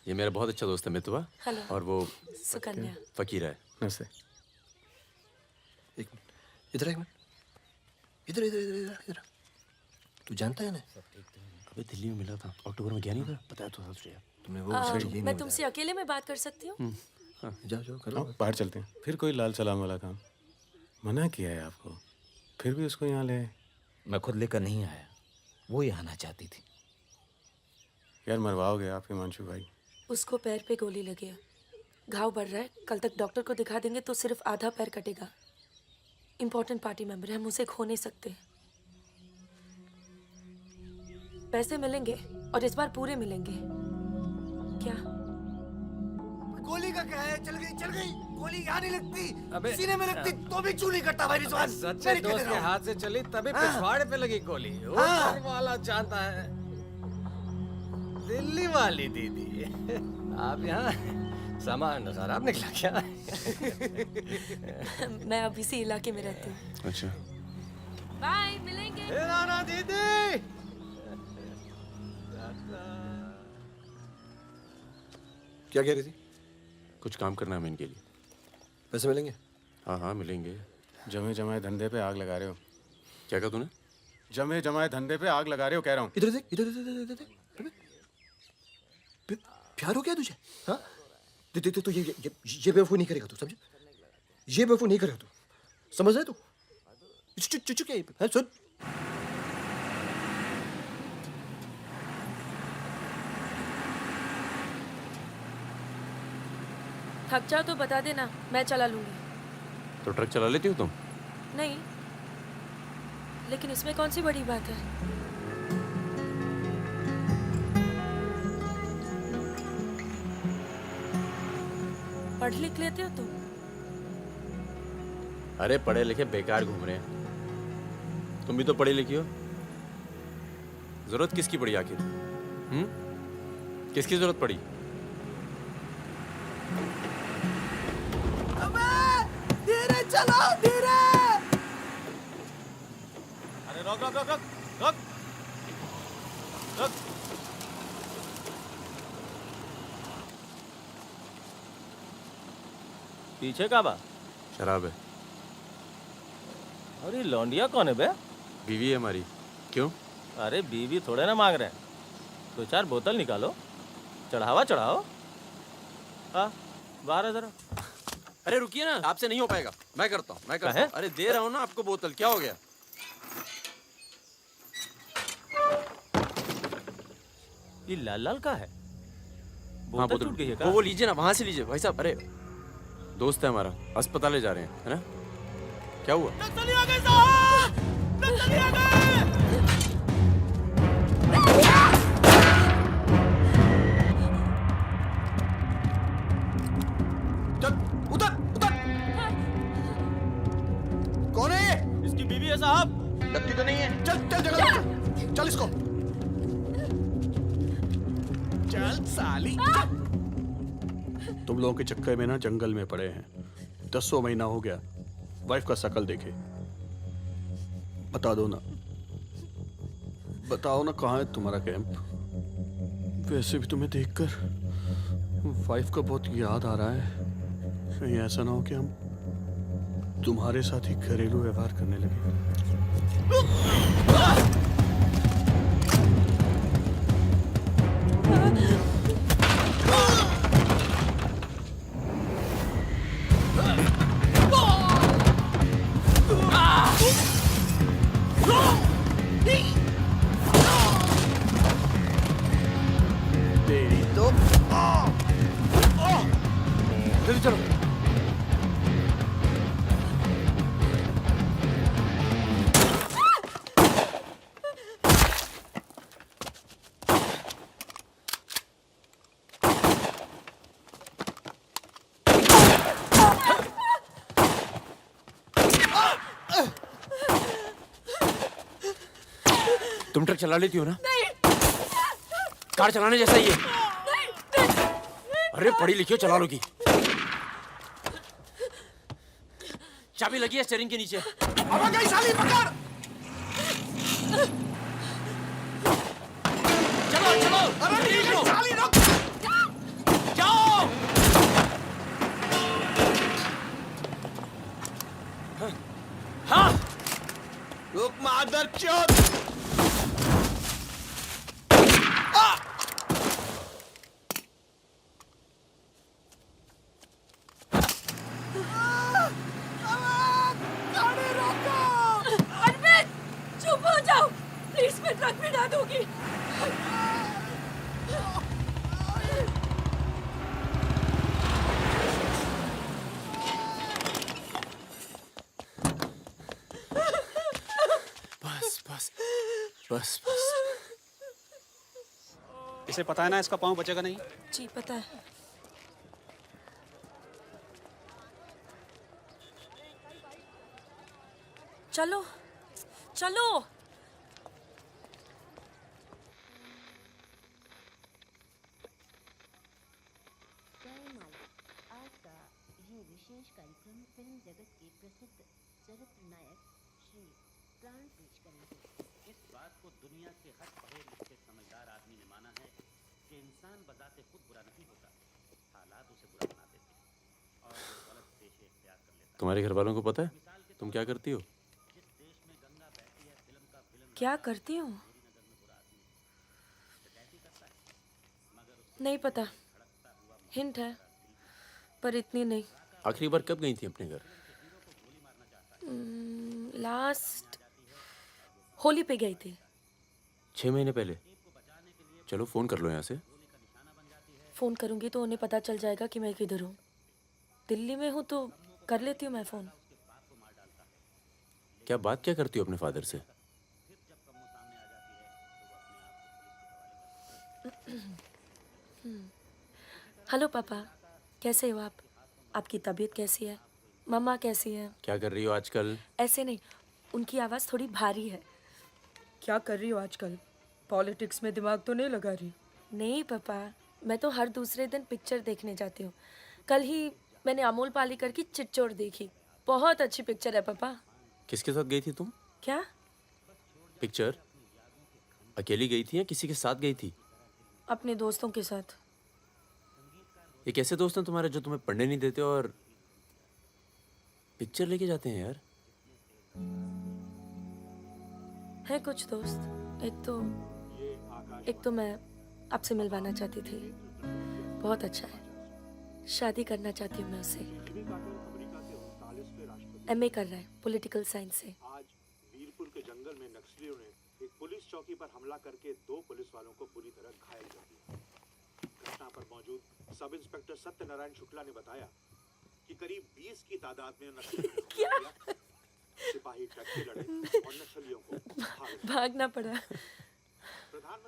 ये मेरा बहुत अच्छा दोस्त है मितवा। हेलो। और वो सुकन्या। फकीरा है। नमस्ते। एक मिनट, इधर एक मिनट, इधर इधर इधर इधर इधर। तू जानता है ना? अबे दिल्ली में मिला था, अक्टूबर में गया नहीं था, बताया तो था तुझे। तुमने वो मैं तुमसे अकेले में बात कर सकती हूँ? जाओ जाओ करो। बाहर चलते हैं। फिर कोई लाल सलाम वाला काम। मना किया है आपको, फिर भी उसको यहाँ ले आए। मैं खुद लेकर नहीं आया, वो ही आना चाहती थी। यार मरवाओगे आप हिमांशु भाई। उसको पैर पे गोली लगी है, घाव बढ़ रहा है। कल तक डॉक्टर को दिखा देंगे तो सिर्फ आधा पैर कटेगा। इम्पोर्टेंट पार्टी मेंबर है, हम उसे खो नहीं सकते। पैसे मिलेंगे और इस बार पूरे मिलेंगे। क्या? गोली का क्या है? चल गई। गोली यहाँ नहीं लगती, सीने में लगती तो भी चू नहीं करता भाई रिजवान। सच्चे दोस्त के हाथ से चली तभी पिछवाड़े पे लगी गोली। ऊपर वाला जानता है। दिल्ली वाली दीदी, आप यहाँ सामान खराब निकला क्या? मैं अब इसी इलाके में रहती हूँ। अच्छा। बाय, मिलेंगे। राना दीदी। क्या कह रही थी? कुछ काम करना है इनके लिए। पैसे मिलेंगे? हाँ हाँ मिलेंगे। जमे जमाए धंधे पे आग लगा रहे हो। क्या कहा तूने? जमे जमाए धंधे पे आग लगा रहे हो कह रहा हूँ। इधर देख, इधर इधर देख। प्यार हो गया तुझे? हाँ? देख तो ये बेवकूफ नहीं करेगा तू, समझे? ये बेवकूफ नहीं करेगा तू, समझ रहे तू? चुप क्या? सुन, थक जाओ तो बता देना, मैं चला लूंगी। तो ट्रक चला लेती हो तुम? नहीं, लेकिन इसमें कौन सी बड़ी बात है? पढ़ लिख लेते हो तुम? अरे पढ़े लिखे बेकार घूम रहे हैं। तुम भी तो पढ़ी लिखी हो। जरूरत किसकी पड़ी आखिर? किसकी जरूरत पड़ी? धीरे चलाओ, धीरे। अरे रोक रोक रोक रोक रोक रोक। पीछे का बा? शराब है। अरे लौंडिया कौन है बे? बीवी है हमारी। क्यों? अरे बीवी थोड़े ना मांग रहे हैं, 2-4 बोतल निकालो, चढ़ावा चढ़ाओ। हाँ बाहर है जरा। अरे रुकिए ना, आपसे नहीं हो पाएगा। मैं करता हूँ। अरे दे रहा हूँ ना आपको बोतल, क्या हो गया? ये लाल लाल का है? हाँ बोतल टूट गई है क्या? वो लीजिए ना, वहां से लीजिए भाई साहब। अरे दोस्त है हमारा, अस्पताल ले जा रहे हैं, है ना? क्या हुआ? नक्सली आ गए साहब, नक्सली आ गए। कौन है ये? इसकी बीवी है साहब। लगती तो नहीं है। चल जगह चल इसको। चल साली। तुम लोगों के चक्कर में ना जंगल में पड़े हैं। 10 महीना हो गया, वाइफ का शकल देखे। बता दो ना, बताओ ना कहाँ है तुम्हारा कैंप? वैसे भी तुम्हें देखकर वाइफ का बहुत याद आ रहा है। कहीं ऐसा ना हो कि हम तुम्हारे साथ ही घरेलू व्यवहार करने लगे। तेरी तो जल्दी चलो। तुम ट्रक चला लेती हो ना? नहीं। कार चलाने जैसा ही है। अरे पढ़ी लिखी हो, चला लोगी। चाबी लगी है स्टीयरिंग के नीचे। अब गई साली, पकड़। चलो चलो। अरे नहीं साली, रुक। जाओ। हाँ। रुक मादरचोद। प्लीज मैं ट्रक में डाल दूंगी। बस बस बस बस। इसे पता है ना इसका पाँव बचेगा नहीं। जी पता है। चलो चलो। विशेष कार्यक्रम फिल्म जगत के प्रसिद्ध चरित्र नायक श्री प्राण पेश करेंगे। इस बात को दुनिया के हर पढ़े लिखे समझदार आदमी ने माना है कि इंसान बजाते खुद बुरा नहीं होता, हालात उसे बुरा बना देते हैं और वो गलत पेशे इख्तियार कर लेता है। तुम्हारे घर वालों को पता है तुम क्या करती हो? क्या करती हूँ? नहीं पता, हिंट है पर इतनी नहीं। आखिरी बार कब गई थी अपने घर? लास्ट होली पे गई थी। 6 महीने पहले। चलो फोन कर लो यहाँ से। फोन करूंगी तो उन्हें पता चल जाएगा कि मैं किधर हूँ। दिल्ली में हूँ तो कर लेती हूँ मैं फोन। क्या बात क्या करती हो अपने फादर से? हेलो पापा, कैसे हो आप? आपकी तबीयत कैसी है? मम्मा कैसी है? क्या कर रही हो आजकल? ऐसे नहीं, उनकी आवाज़ थोड़ी भारी है। क्या कर रही हो आजकल? पॉलिटिक्स में दिमाग तो नहीं लगा रही? नहीं पापा, मैं तो हर दूसरे दिन पिक्चर देखने जाती हूँ। कल ही मैंने अमोल पालेकर की चिट्चोड़ देखी। बहुत अच्छी पिक्चर है पापा। किसके साथ गई थी तुम? क्या? पिक्चर अकेली गई थी या किसी के साथ गई थी? अपने दोस्तों के साथ। ये कैसे दोस्त हैं तुम्हारे जो तुम्हें पढ़ने नहीं देते और पिक्चर लेके जाते हैं यार? है कुछ दोस्त। एक तो मैं आपसे मिलवाना चाहती थी। बहुत अच्छा है। शादी करना चाहती हूँ मैं उससे। MA कर रहा है पॉलिटिकल साइंस से। आज वीरपुर के जंगल में नक्सलियों ने एक पुलिस चौकी पर हमला करके 2 पुलिस वालों को बुरी तरह घायल कर दिया। घटना पर मौजूद सब इंस्पेक्टर सत्यनारायण शुक्ला ने बताया कि करीब 20 की तादाद में नक्सलियों सिपाही टक्के लड़े और नक्सलियों को भागना पड़ा।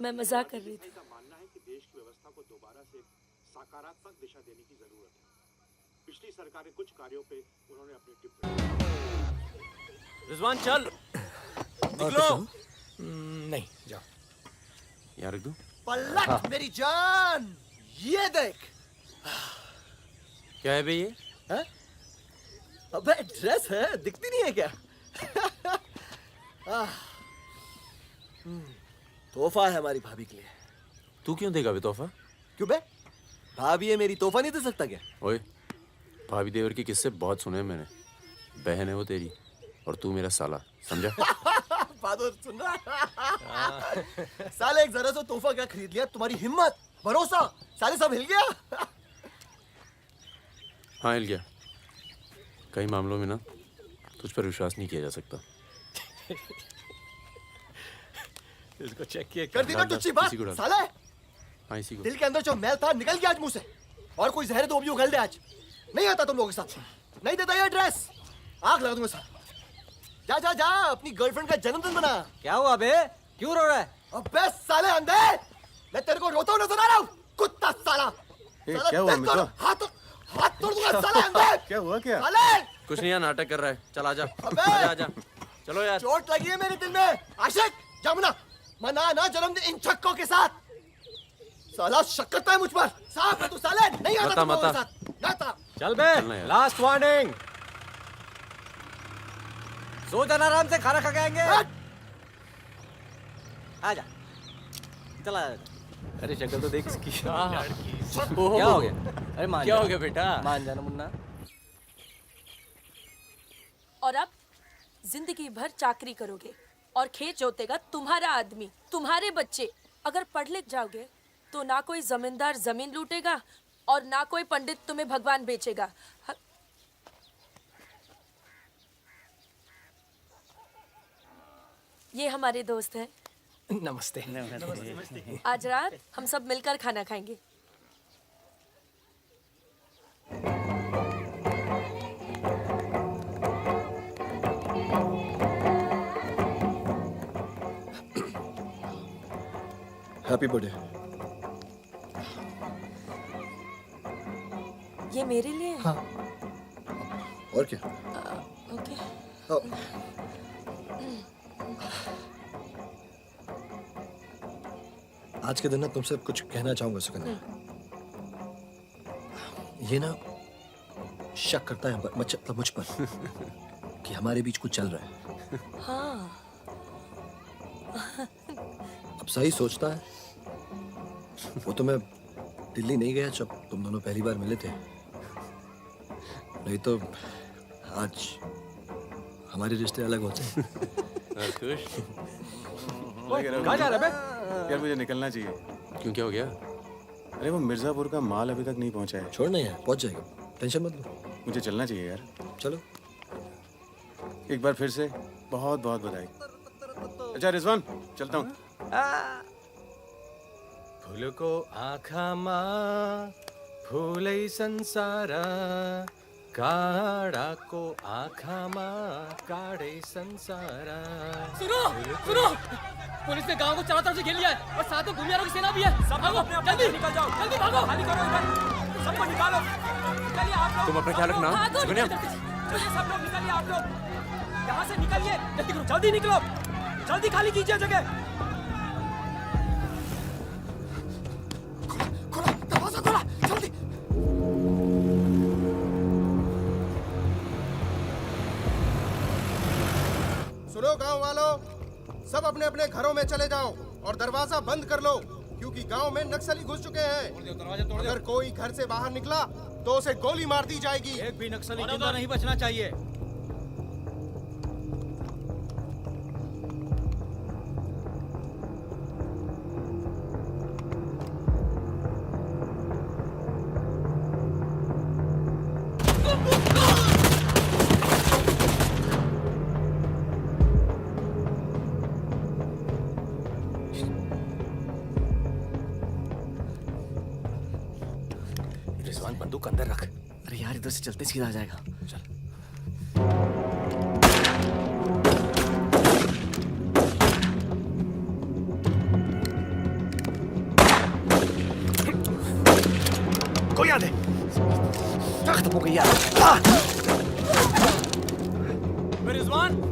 मैं मजाक कर रही थी। का मानना है कि देश की व्यवस्था को दोबारा से सकारात्मक दिशा देने की जरूरत है। पिछली सरकार के कुछ कार्यों पे उन्होंने अपनी टिप्पणी। रिजवान चल निकलो। नहीं जाओ। यहाँ रख दूं? पलट मेरी जान, ये देख। क्या है बे ये? है? अबे ड्रेस है, दिखती नहीं है क्या? तोहफा है हमारी भाभी के लिए। तू क्यों देगा बे तोहफा? क्यों बे? भाभी है मेरी, तोहफा नहीं दे सकता क्या? ओए, भाभी देवर के किस्से बहुत सुने हैं मैंने। बहन है वो तेरी और तू मेरा साला, समझा? बहादुर सुन रहा? साले एक जरा सा तोहफा क्या खरीद लिया? तुम्हारी हिम्मत, भरोसा, साले सब हिल गया। हाँ हिल गया। कई मामलों में ना तुझ पर विश्वास नहीं किया जा सकता। इसको चेक किया कर दी ना टुच्ची बात, साले। हाँ इसी को। दिल के अंदर जो मैल था निकल गया आज मुंह से। और कोई जहर दो भी उगल दे आज। नहीं आता तुम लोगों के साथ। नहीं देता ये ड्रेस। आग लगा दूंगा साथ। जा जा जा अपनी गर्लफ्रेंड का जन्मदिन मना। क्या हुआ बे? क्यों रो रहा है? अबे साले अंधे, मैं तेरे को रोता हुआ नजर आ रहा हूँ। कुत्ता साला। साला क्या हुआ देख तो मित्रा? हाथ तोड़ दूंगा साले अंधे। क्या हुआ क्या? साले कुछ नहीं यार, नाटक कर रहा है। चल आजा। अबे! आजा आजा। चलो यार। चोट लगी है मेरे दिल में। आशिक जमुना मना ना जन्मदिन इन छक्कों के साथ। साला शक करता है मुझ पर। साफ है तू साले। नहीं आता तुम लोगों के साथ। ना आता। चल बे, लास्ट वार्निंग। सो जाना आराम से, खाना खा के आएंगे। आजा, चला जा। अरे शक्ल तो देख इसकी। क्या हो गया? अरे मान क्या जा। हो गया बेटा? मान जाना मुन्ना। और अब जिंदगी भर चाकरी करोगे और खेत जोतेगा तुम्हारा आदमी, तुम्हारे बच्चे। अगर पढ़ लिख जाओगे तो ना कोई जमींदार जमीन लूटेगा और ना कोई पंडित तुम्हें भगवान बेचेगा। ये हमारे दोस्त हैं। नमस्ते। आज रात हम सब मिलकर खाना खाएंगे। Happy birthday. ये मेरे लिए है? हाँ। और क्या? ओके। आज के दिन ना तुमसे कुछ कहना चाहूंगा सुकन्या। ये ना शक करता है मतलब मुझ पर कि हमारे बीच कुछ चल रहा है। हाँ। अब सही सोचता है। वो तो मैं दिल्ली नहीं गया जब तुम दोनों पहली बार मिले थे। नहीं तो आज हमारे रिश्ते अलग होते। खुश? कहाँ जा रहा है बे? यार मुझे निकलना चाहिए। क्यों, क्या हो गया? अरे वो मिर्जापुर का माल अभी तक नहीं पहुंचा है। छोड़ना यार, पहुंच जाएगा, टेंशन मत लो। मुझे चलना चाहिए यार। चलो। एक बार फिर से बहुत बहुत बधाई। अच्छा रिजवान, चलता हूँ। फूलको आँखामा फुलै संसार, काँडाको आँखामा काँडै संसार। सुनो सुनो, पुलिस ने गांव को चारों तरफ से घेर लिया है और साथ में भूमियारों की सेना भी है। सब भागो, जल्दी निकल जाओ, जल्दी भागो, खाली करो इधर, सबको निकालो। निकलिए आप लोग। तुम अपना ख्याल रखना। सुकन्या। चलिए सब लोग निकलिए, आप लोग यहाँ से निकलिए, जल्दी करो, जल्दी निकलो, जल्दी खाली कीजिए जगह। दरवाजा खोला, जल्दी। सुनो गांव वालों, सब अपने अपने घरों में चले जाओ और दरवाजा बंद कर लो, क्योंकि गांव में नक्सली घुस चुके हैं। अगर कोई घर से बाहर निकला तो उसे गोली मार दी जाएगी। एक भी नक्सली जिंदा नहीं बचना चाहिए। रिजवान बंदूक अंदर रख। अरे यार इधर से चलते सीधा आ जाएगा। चल। कोई आ दे। खत्म हो गई यार। रिजवान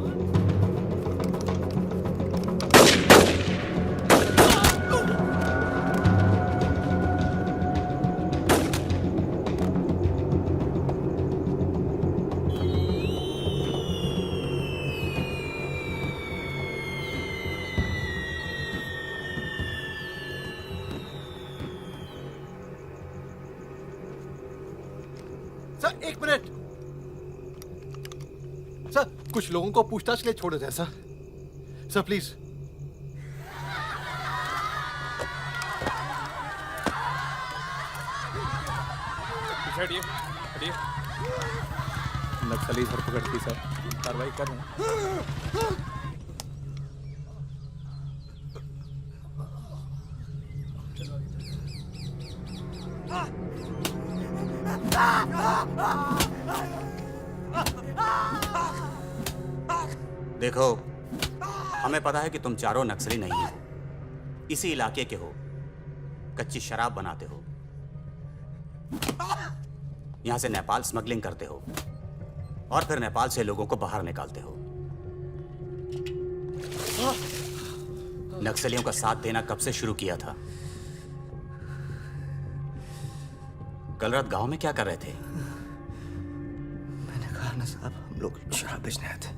सर एक मिनट। सर कुछ लोगों को पूछताछ के लिए छोड़ दें सर। Sir please. हटिए हटिए। नक्सली धरपकड़ की सर, कार्रवाई कर रहे हैं। देखो, हमें पता है कि तुम चारों नक्सली नहीं हो, इसी इलाके के हो, कच्ची शराब बनाते हो, यहां से नेपाल स्मगलिंग करते हो और फिर नेपाल से लोगों को बाहर निकालते हो। नक्सलियों का साथ देना कब से शुरू किया था? कल रात गांव में क्या कर रहे थे? मैंने कहा ना साहब, हम लोग शराब बेचने आए थे।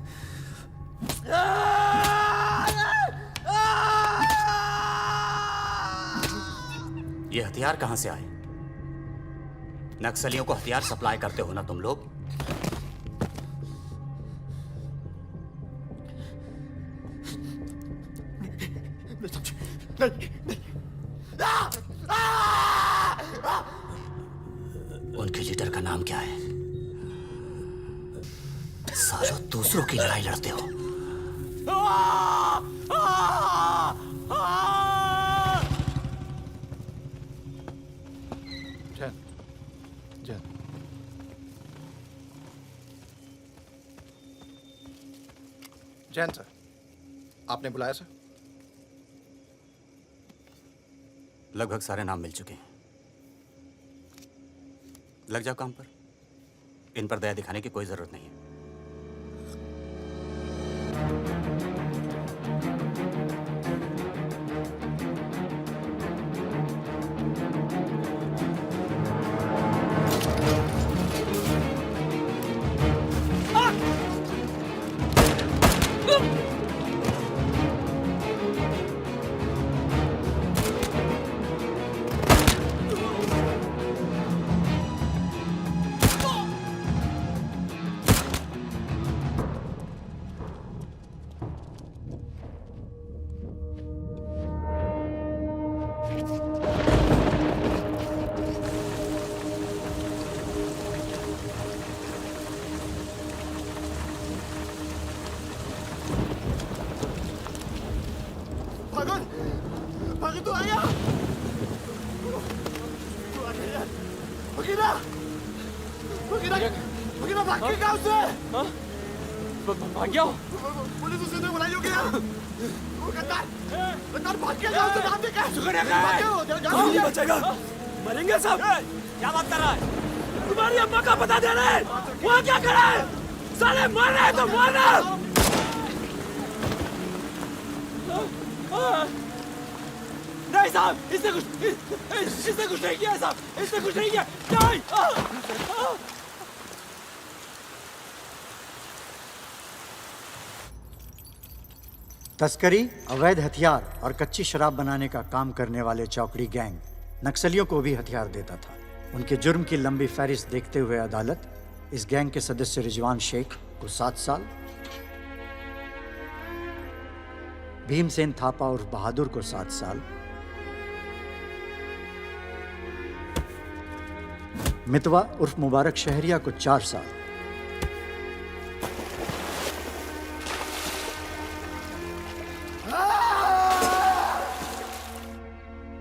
ये हथियार कहां से आए? नक्सलियों को हथियार सप्लाई करते हो ना तुम लोग? उनके लीडर का नाम क्या है? सालों दूसरों की लड़ाई लड़ते हो। जैन, जैन सर, आपने बुलाया सर? लगभग सारे नाम मिल चुके हैं। लग जाओ काम पर। इन पर दया दिखाने की कोई जरूरत नहीं है। भागो, तू आया? भगीना, भाग के गाँव से। भाग गया? पुलिस उसे तो बुलाई होगी यार। वो गद्दार भाग के गाँव से, नाम देखा? नहीं बचेगा। मरेंगे सब। क्या बात कर रहा है? तुम्हारी अम्मा का पता दे रहे हैं। वहाँ क्या कर रहा है? साले मर रहे हैं तो मारना। नहीं साहब, इसने कुछ नहीं किया साहब, इसने कुछ नहीं किया। नहीं। तस्करी, अवैध हथियार और कच्ची शराब बनाने का काम करने वाले चौकड़ी गैंग नक्सलियों को भी हथियार देता था। उनके जुर्म की लंबी फहरिस्त देखते हुए अदालत इस गैंग के सदस्य रिजवान शेख को 7 साल, भीमसेन थापा उर्फ बहादुर को 7 साल, मितवा उर्फ मुबारक शहरिया को 4 साल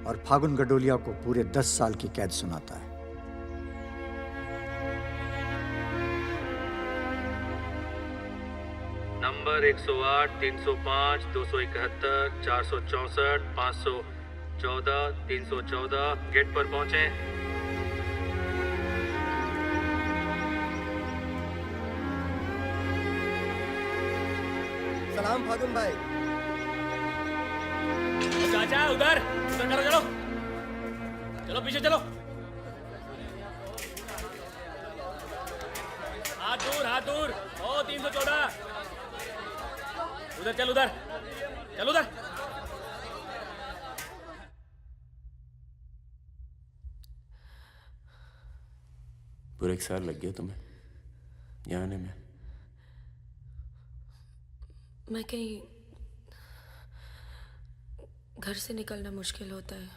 और फागुन गडोलिया को पूरे 10 साल की कैद सुनाता है। नंबर 108, 305, 271, 464, 514, 314 गेट पर पहुंचे। सलाम फागुन भाई। चाचा उधर करो, चलो चलो पीछे चलो। हाथ दूर। ओ 314। उधर चल, उधर। पूरे 1 साल लग गया तुम्हें यहाँ आने में? मैं कहीं घर से निकलना मुश्किल होता है।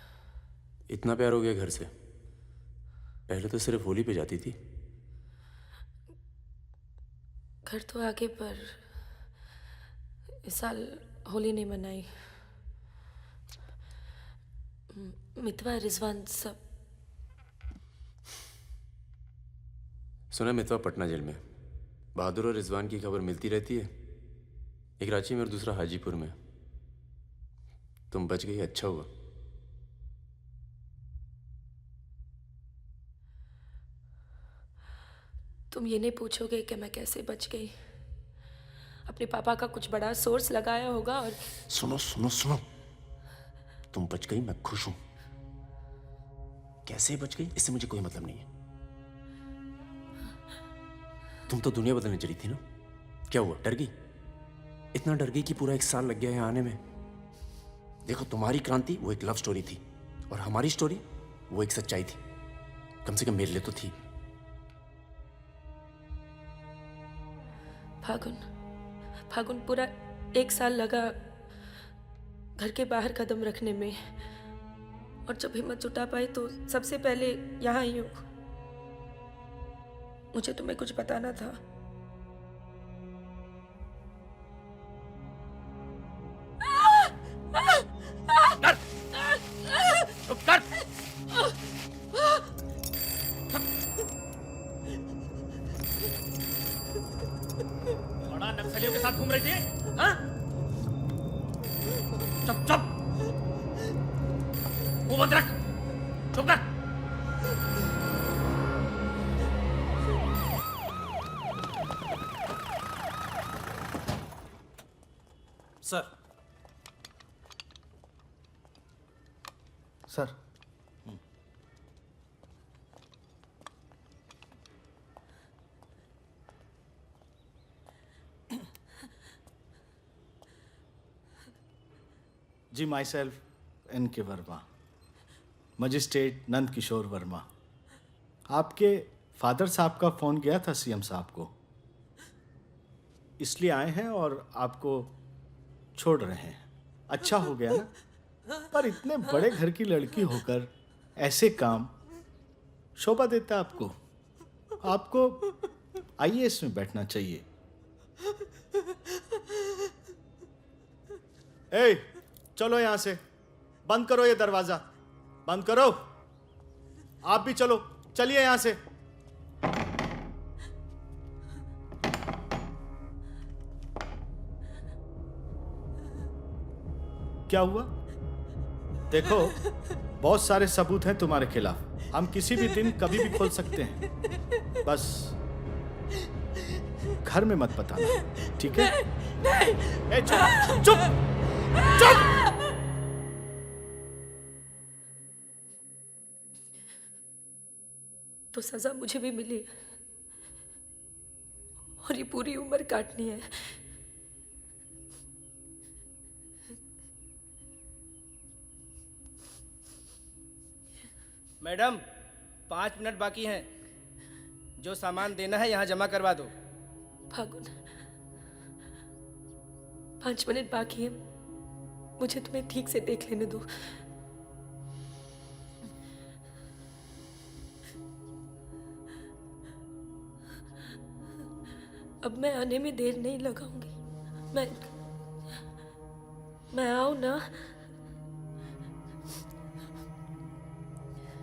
इतना प्यार हो गया घर से? पहले तो सिर्फ होली पे जाती थी। घर तो आगे, पर इस साल होली नहीं मनाई। मितवा, रिजवान सब सुना मितवा पटना जेल में। बहादुर और रिजवान की खबर मिलती रहती है, एक रांची में और दूसरा हाजीपुर में। तुम बच गई, अच्छा हुआ। तुम ये नहीं पूछोगे कि मैं कैसे बच गई। अपने पापा का कुछ बड़ा सोर्स लगाया होगा और सुनो सुनो सुनो, तुम बच गई, मैं खुश हूं। कैसे बच गई इससे मुझे कोई मतलब नहीं है। तुम तो दुनिया बदलने चली थी ना, क्या हुआ, डर गई? इतना डर गई कि पूरा 1 साल लग गया है आने में। देखो, तुम्हारी क्रांति वो एक लव स्टोरी थी और हमारी स्टोरी वो एक सच्चाई थी। कम से कम मेरे लिए तो थी। फागुन पूरा 1 साल लगा घर के बाहर कदम रखने में, और जब हिम्मत जुटा पाई तो सबसे पहले यहाँ आई हूँ। मुझे तुम्हें कुछ बताना था। बड़ा नक्सलियों के साथ घूम रही थी, हाँ? चुप चुप, मुंह बंद रख, चुप कर। सर। सर। जी, myself N.K. Verma, magistrate Nand Kishore Verma. आपके फादर साहब का फ़ोन गया था सीएम साहब को, इसलिए आए हैं और आपको छोड़ रहे हैं। अच्छा हो गया ना, पर इतने बड़े घर की लड़की होकर ऐसे काम शोभा देता आपको। आपको IAS में बैठना चाहिए। ए, चलो यहां से, बंद करो ये दरवाजा, बंद करो। आप भी चलो, चलिए यहां से। क्या हुआ? देखो, बहुत सारे सबूत हैं तुम्हारे खिलाफ। हम किसी भी दिन कभी भी खोल सकते हैं। बस घर में मत बताना, ठीक है? ए, चुप चुप चुप। तो सजा मुझे भी मिली और ये पूरी उम्र काटनी है। मैडम, 5 मिनट बाकी हैं। जो सामान देना है यहाँ जमा करवा दो। फागुन, 5 मिनट बाकी है, मुझे तुम्हें ठीक से देख लेने दो। अब मैं आने में देर नहीं लगाऊंगी। मैं आऊं ना?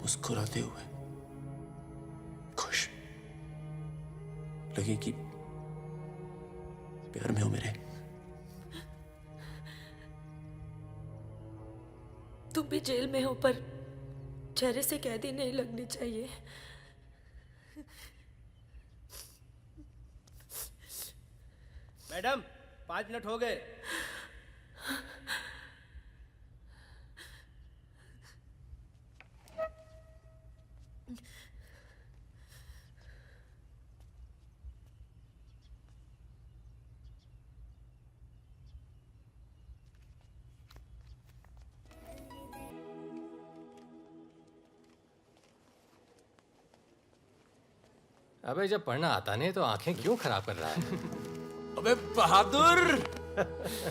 मुस्कुराते हुए, खुश, लगे कि प्यार में हो मेरे। तुम भी जेल में हो, पर चेहरे से कैदी नहीं लगनी चाहिए। मैडम, 5 मिनट हो गए। अबे जब पढ़ना आता नहीं तो आंखें क्यों खराब कर रहा है? अबे बहादुर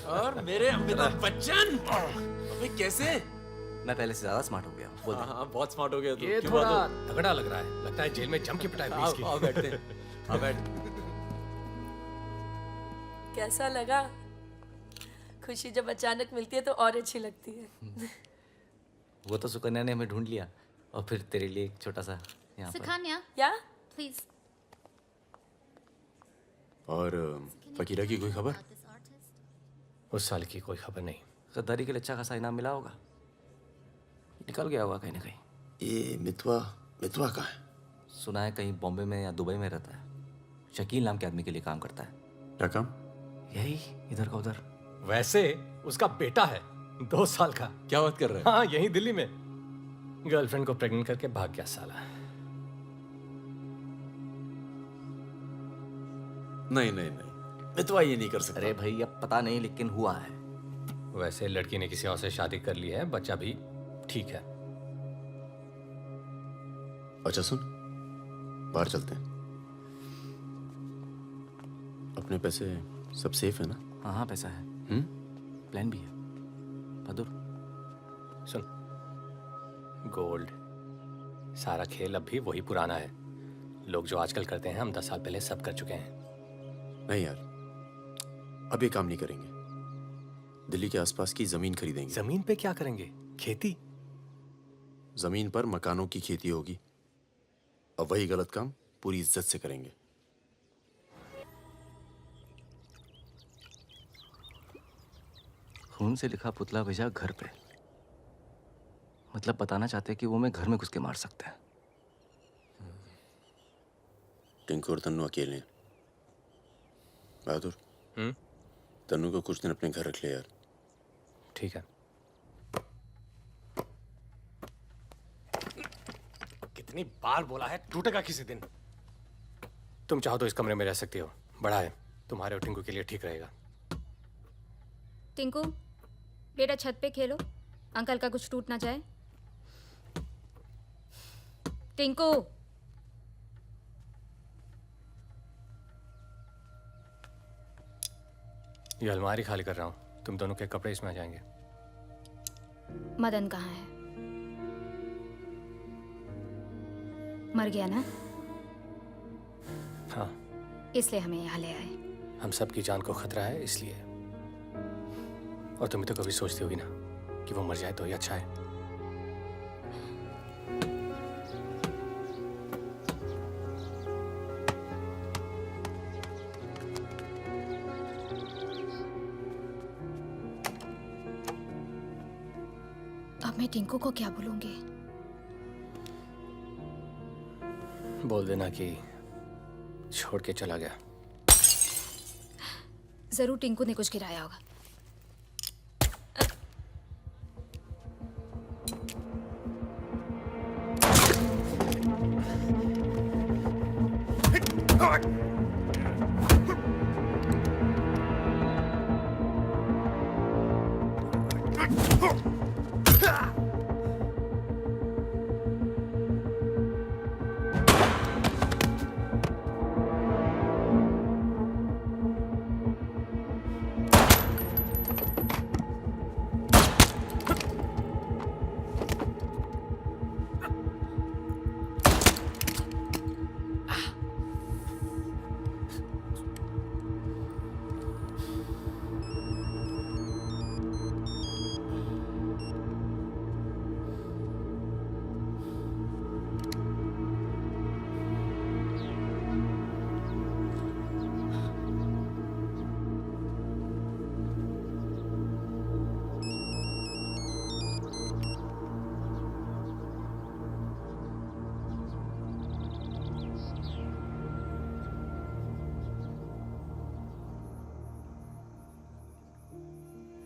और मेरे अमिताभ बच्चन, अबे कैसे? मैं पहले से ज्यादा स्मार्ट हो गया। बोल दे। हाँ, बहुत स्मार्ट हो गया तू। ये क्यों थोड़ा बहादुर? तगड़ा लग रहा है। लगता है जेल में जम के पिटाई हुई इसकी। आओ बैठते हैं। आओ बैठ। कैसा लगा? खुशी जब अचानक मिलती है तो और अच्छी लगती है। वो तो सुकन्या ने हमें ढूंढ लिया और फिर तेरे लिए एक छोटा सा यहाँ पर। सुकन्या, या प्लीज। और फकीरा की कोई खबर? उस साल की कोई खबर नहीं। गद्दारी के लिए अच्छा खासा इनाम मिला होगा, निकल गया होगा कहीं ना कहीं। ये मितवा कहाँ है? सुना है कहीं बॉम्बे में या दुबई में रहता है। शकील नाम के आदमी के लिए काम करता है। क्या काम? यही इधर का उधर। वैसे उसका बेटा है 2 साल का। क्या बात कर रहे हैं? हाँ, यही दिल्ली में गर्लफ्रेंड को प्रेग्नेंट करके भाग गया साला। नहीं, मितवा ये नहीं कर सकता। अरे भाई अब पता नहीं, लेकिन हुआ है। वैसे लड़की ने किसी और से शादी कर ली है, बच्चा भी ठीक है। अच्छा सुन, बाहर चलते हैं। अपने पैसे सब सेफ है ना? हाँ पैसा है। प्लान भी है। बहादुर सुन, गोल्ड सारा खेल अब भी वही पुराना है। लोग जो आजकल करते हैं हम 10 साल पहले सब कर चुके हैं। नहीं यार, अब ये काम नहीं करेंगे। दिल्ली के आसपास की जमीन खरीदेंगे। जमीन पे क्या करेंगे? खेती? जमीन पर मकानों की खेती होगी। अब वही गलत काम पूरी इज्जत से करेंगे। खून से लिखा पुतला भेजा घर पे। मतलब बताना चाहते हैं कि वो मैं घर में घुस के मार सकते हैं। टिंकू और तन्नू अकेले हैं। बहादुर, तन्नू को कुछ दिन अपने घर रख ले यार। ठीक है। कितनी बार बोला है, टूटेगा किसी दिन। तुम चाहो तो इस कमरे में रह सकती हो, बड़ा है, तुम्हारे और टिंकू के लिए ठीक रहेगा। टिंकू बेटा छत पे खेलो, अंकल का कुछ टूट ना जाए। टिंकू ये अलमारी खाली कर रहा हूँ, तुम दोनों के कपड़े इसमें आ जाएंगे। मदन कहाँ है? मर गया ना? हाँ, इसलिए हमें यहाँ ले आए। हम सबकी जान को खतरा है इसलिए। और तुम तो कभी सोचती होगी ना कि वो मर जाए तो ही अच्छा है। अब मैं टिंकू को क्या बोलूंगी? बोल देना कि छोड़ के चला गया। जरूर टिंकू ने कुछ गिराया होगा।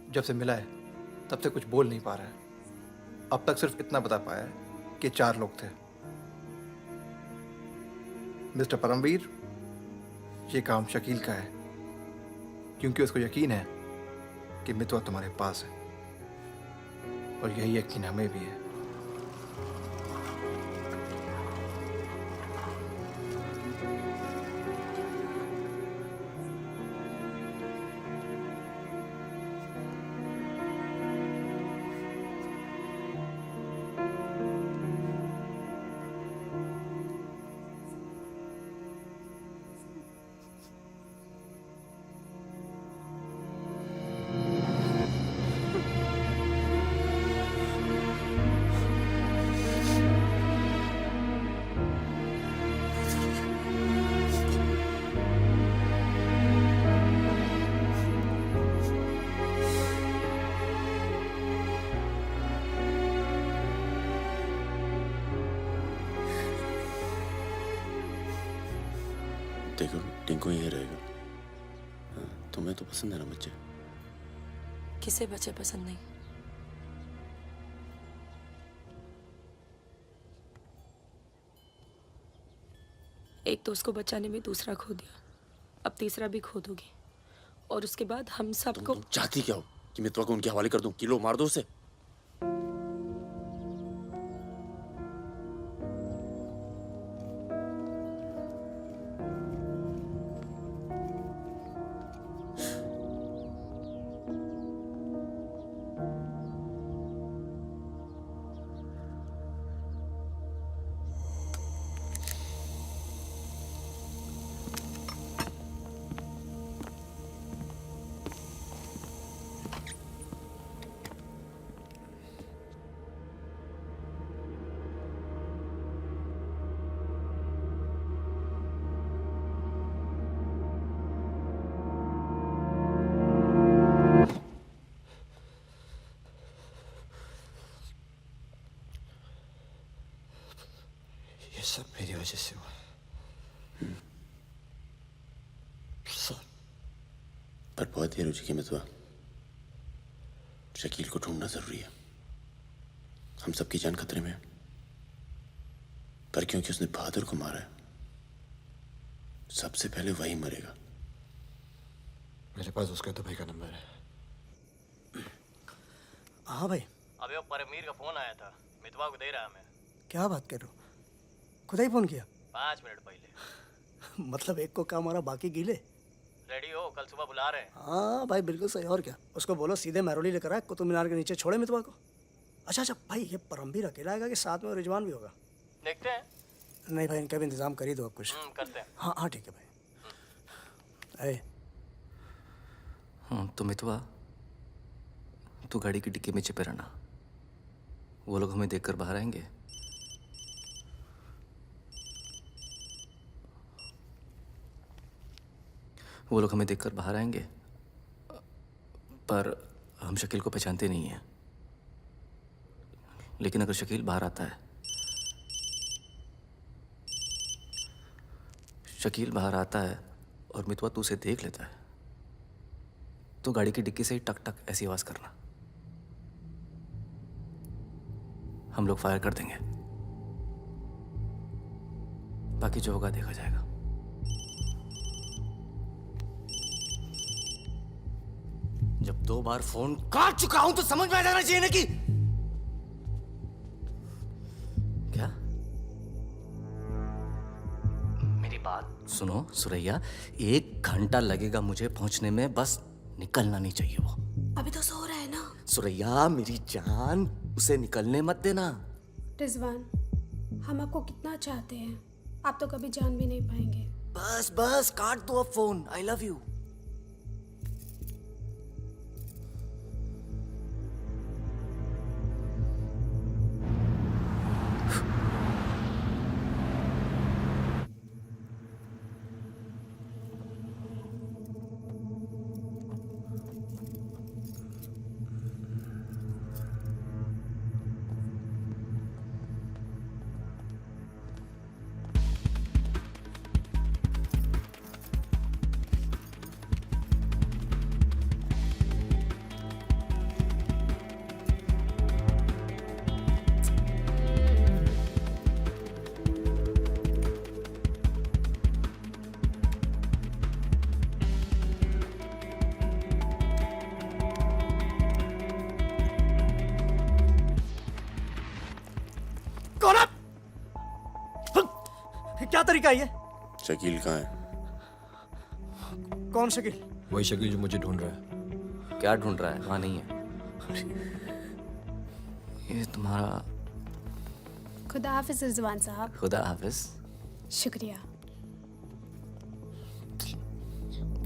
जब से मिला है तब से कुछ बोल नहीं पा रहा है। अब तक सिर्फ इतना बता पाया है कि 4 लोग थे। मिस्टर परमवीर, ये काम शकील का है, क्योंकि उसको यकीन है कि मितवा तुम्हारे पास है, और यही यकीन हमें भी है। देखो टिंकू यही रहेगा। हाँ, तुम्हें तो पसंद है ना बच्चे? किसे बच्चे पसंद नहीं? एक दोस्त को बचाने में दूसरा खो दिया, अब तीसरा भी खो दोगी, और उसके बाद हम सबको। तुम चाहती क्या हो कि मितवा को उनके हवाले कर दूं? किलो मार दो उसे। ये सब मेरी वजह से हुआ। सब। पर बहुत देर हो चुकी है मितवा। शकील को ढूंढना जरूरी है। हम सबकी जान खतरे में है। पर क्योंकि उसने बहादुर को मारा है, सबसे पहले वही मरेगा। मेरे पास उसका दुबई का नंबर है। हाँ भाई। अबे वो परमीर का फोन आया था, मितवा को दे रहा हमें। क्या बात कर रहे हो? खुदा ही फोन किया? 5 मिनट पहले। मतलब एक को काम हो रहा, बाकी गीले। रेडी हो, कल सुबह बुला रहे हैं। हाँ भाई बिल्कुल सही। और क्या, उसको बोलो सीधे महरौली लेकर आए, कुतुब मीनार के नीचे छोड़े मितवा को। अच्छा भाई, ये परमवीर अकेला आएगा कि साथ में रिजवान भी होगा? देखते हैं। नहीं भाई, इनका भी इंतजाम कर ही दो आप कुछ। करते हैं। हाँ हाँ ठीक है भाई। तो मितवा, तू गाड़ी की डिक्की में छिपे रहना। वो लोग हमें देखकर बाहर आएंगे। वो लोग हमें देखकर बाहर आएंगे, पर हम शकील को पहचानते नहीं हैं। लेकिन अगर शकील बाहर आता है, शकील बाहर आता है और मितवा तू उसे देख लेता है, तो गाड़ी की डिक्की से ही टक टक ऐसी आवाज करना। हम लोग फायर कर देंगे, बाकी जो होगा देखा जाएगा। जब 2 बार फोन काट चुका हूं तो समझ में आ जाना चाहिए ना कि क्या। मेरी बात सुनो सुरैया, 1 घंटा लगेगा मुझे पहुंचने में, बस निकलना नहीं चाहिए वो। अभी तो सो रहा है ना। सुरैया मेरी जान, उसे निकलने मत देना। रिजवान, हम आपको कितना चाहते हैं, आप तो कभी जान भी नहीं पाएंगे। बस बस काट दो अब फोन। I love you. क्या तरीका है ये? शकील कहाँ है? कौन शकील? वही शकील जो मुझे ढूंढ रहा है। क्या ढूंढ रहा है? हाँ नहीं है। ये तुम्हारा। खुदा हाफिज रिजवान साहब। खुदा हाफिज। शुक्रिया।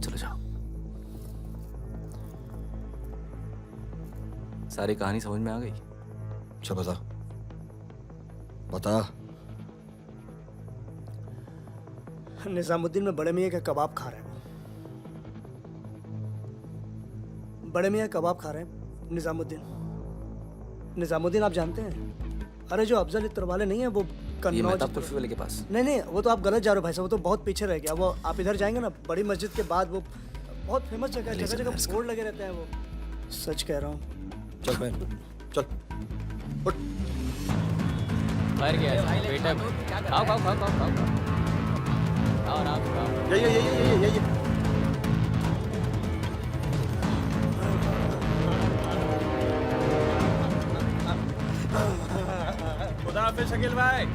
चलो जाओ। सारी कहानी समझ में आ गई? अच्छा बता बता। निजामुद्दीन में बड़े मियाँ का कबाब खा रहे हैं। बड़े मियाँ कबाब खा रहे हैं। निजामुद्दीन आप जानते हैं? अरे जो अफजल इत्र वाले नहीं है, वो ये मेहताब कुल्फी वाले के पास। नहीं नहीं, वो तो आप गलत जा रहे हो भाई साहब, वो तो बहुत पीछे रह गया। वो आप इधर जाएंगे ना, बड़ी मस्जिद के बाद वो बहुत फेमस जगह है, जगह जगह बोर्ड लगे रहते हैं। वो सच कह रहा हूँ। चल बहन चल। बाहर गया बेटा, खाओ खाओ खाओ खाओ खाओ खाओ आराम से खाओ। ये खुदा हाफिज शकील भाई।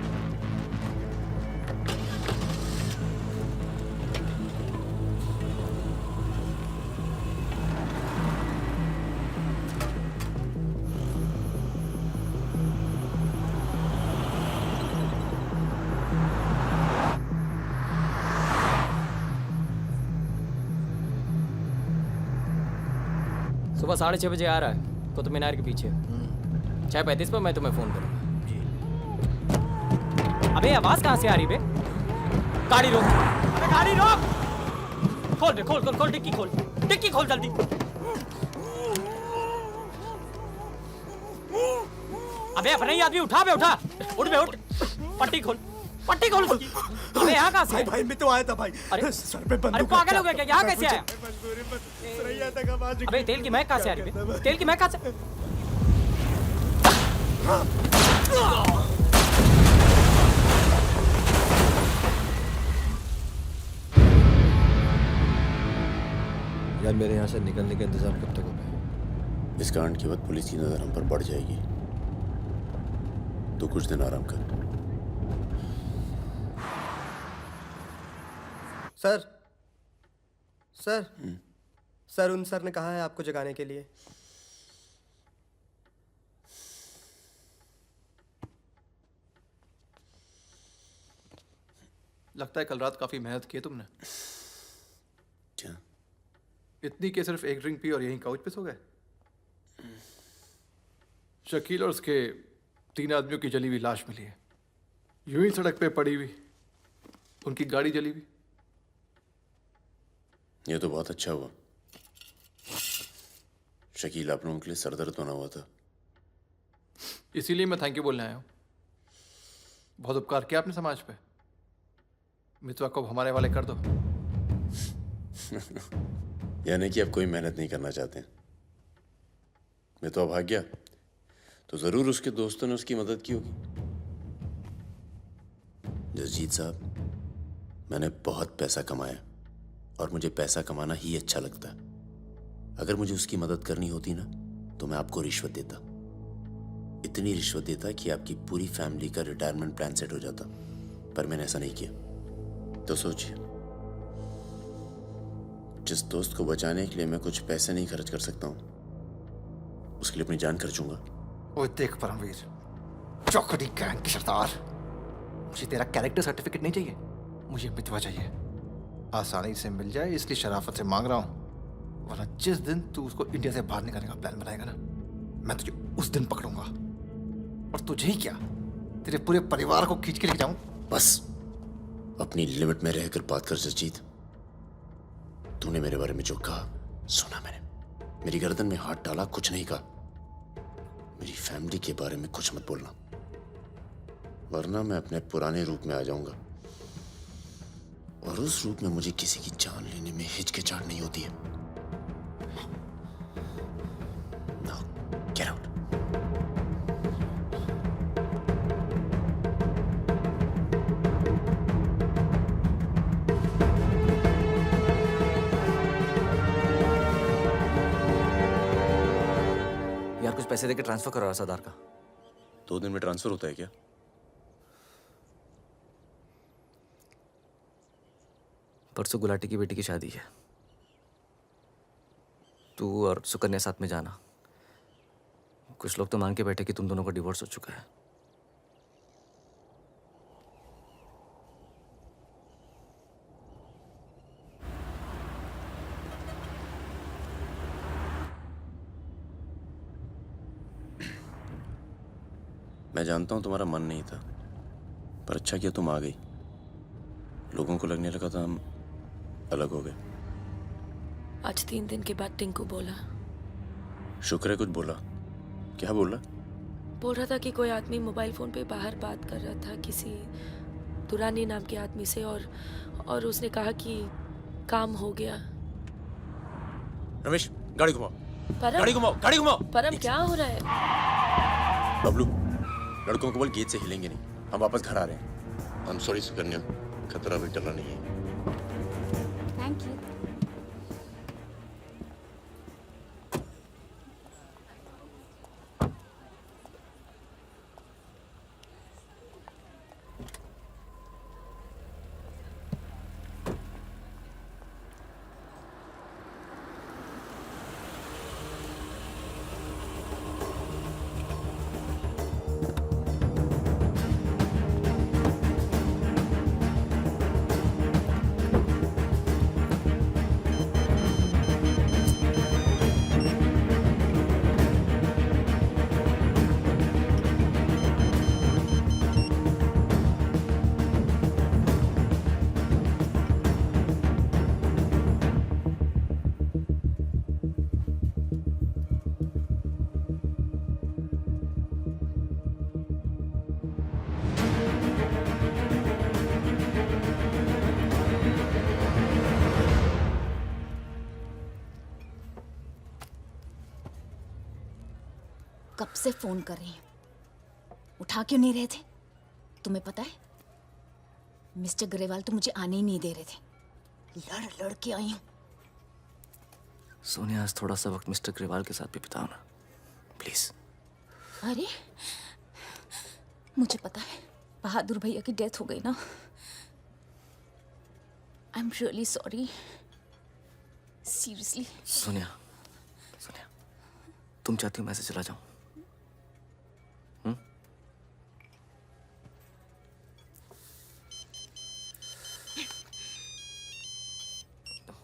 सुबह 6:30 बजे आ रहा है कुतुब मीनार के पीछे। 6:35 पर मैं तुम्हें फोन करूँगा। अबे आवाज कहाँ से आ रही बे? गाड़ी रोक, अबे गाड़ी रोक। खोल बे, खोल खोल खोल, डिक्की खोल, डिक्की खोल जल्दी। अबे अपना ही आदमी, उठा बे उठा, उठ बे उठ, पट्टी खोल, पट्टी खोल उसकी। अबे यहाँ कहाँ से? भाई मैं तो आया था भाई। अरे सर पे बंदूक। अरे पागल हो गया क्या? यहाँ कैसे आया? आया? अबे तेल की महक कहाँ से आ रही है? तेल की महक कहाँ से? यार मेरे यहाँ से निकलने का इंतजाम कब तक होगा? इस कांड के बाद पुलिस की नजर हम पर बढ़ जाएगी। तो कुछ दिन आराम कर। सर सर सर उन सर ने कहा है आपको जगाने के लिए। लगता है कल रात काफी मेहनत की है तुमने। क्या? इतनी कि सिर्फ एक ड्रिंक पी और यहीं काउच पे सो गए? शकील और उसके 3 आदमियों की जली हुई लाश मिली है, यूं ही सड़क पे पड़ी हुई। उनकी गाड़ी जली हुई। ये तो बहुत अच्छा हुआ। शकील आप लोगों के लिए सरदर्द बना हुआ था। इसीलिए मैं थैंक यू बोलने आया हूँ। बहुत उपकार किया आपने समाज पे। मितवा को हमारे वाले कर दो। यानी कि आप कोई मेहनत नहीं करना चाहते। मितवा भाग गया तो जरूर उसके दोस्तों ने उसकी मदद की होगी। जसजीत साहब, मैंने बहुत पैसा कमाया और मुझे पैसा कमाना ही अच्छा लगता है। अगर मुझे उसकी मदद करनी होती ना तो मैं आपको रिश्वत देता, इतनी रिश्वत देता कि आपकी पूरी फैमिली का रिटायरमेंट प्लान सेट हो जाता। पर मैंने ऐसा नहीं किया। तो सोचिए, जिस दोस्त को बचाने के लिए मैं कुछ पैसे नहीं खर्च कर सकता हूं, उसके लिए अपनी जान खर्चूंगा। ओए देख परमवीर, चौकड़ी गैंग की सरदार, मुझे तेरा कैरेक्टर सर्टिफिकेट नहीं चाहिए, मुझे मितवा चाहिए। आसानी से मिल जाए इसलिए शराफत से मांग रहा हूं, वरना जिस दिन तू उसको इंडिया से बाहर निकालने का प्लान बनाएगा ना, मैं तुझे उस दिन पकड़ूंगा। और तुझे ही क्या, तेरे पूरे परिवार को खींच के लेके जाऊं। बस अपनी लिमिट में रहकर बात कर जसजीत। तूने मेरे बारे में जो कहा सुना मैंने। मेरी गर्दन में हाथ डाला, कुछ नहीं कहा। मेरी फैमिली के बारे में कुछ मत बोलना, वरना मैं अपने पुराने रूप में आ जाऊंगा। और उस रूप में मुझे किसी की जान लेने में हिचकिचाहट नहीं होती है। Now, get out. यार कुछ पैसे देके ट्रांसफर करो सरदार का। 2 दिन में ट्रांसफर होता है क्या? परसों गुलाटी की बेटी की शादी है। तू और सुकन्या साथ में जाना। कुछ लोग तो मान के बैठे कि तुम दोनों का डिवोर्स हो चुका है। मैं जानता हूं तुम्हारा मन नहीं था, पर अच्छा किया तुम आ गई। लोगों को लगने लगा था हम अलग हो गए। आज 3 दिन के बाद टिंकू बोला। शुक्र है कुछ बोला। क्या बोला? बोल रहा था कि कोई आदमी मोबाइल फ़ोन पे बाहर बात कर रहा था किसी दुरानी नाम के आदमी से, और उसने कहा कि काम हो गया। रमेश, गाड़ी घुमाओ। परम, गाड़ी घुमाओ, गाड़ी घुमाओ। परम क्या हो रहा है? बबलू, लड़कों को बोल गेट से हिलेंगे नहीं, हम वापस घर आ रहे हैं। आई एम सॉरी सुकन्या, खतरा भी टला नहीं है। Thank you. कब से फोन कर रही हूँ, उठा क्यों नहीं रहे थे? तुम्हें पता है मिस्टर ग्रेवाल तो मुझे आने ही नहीं दे रहे थे, लड़ लड़ के आई हूँ। सोनिया, आज थोड़ा सा वक्त मिस्टर ग्रेवाल के साथ भी बिताओ ना, प्लीज। अरे मुझे पता है बहादुर भैया की डेथ हो गई ना। I am really sorry, seriously. Sonia, Sonia, तुम चाहती हो मैं से चला जाऊं?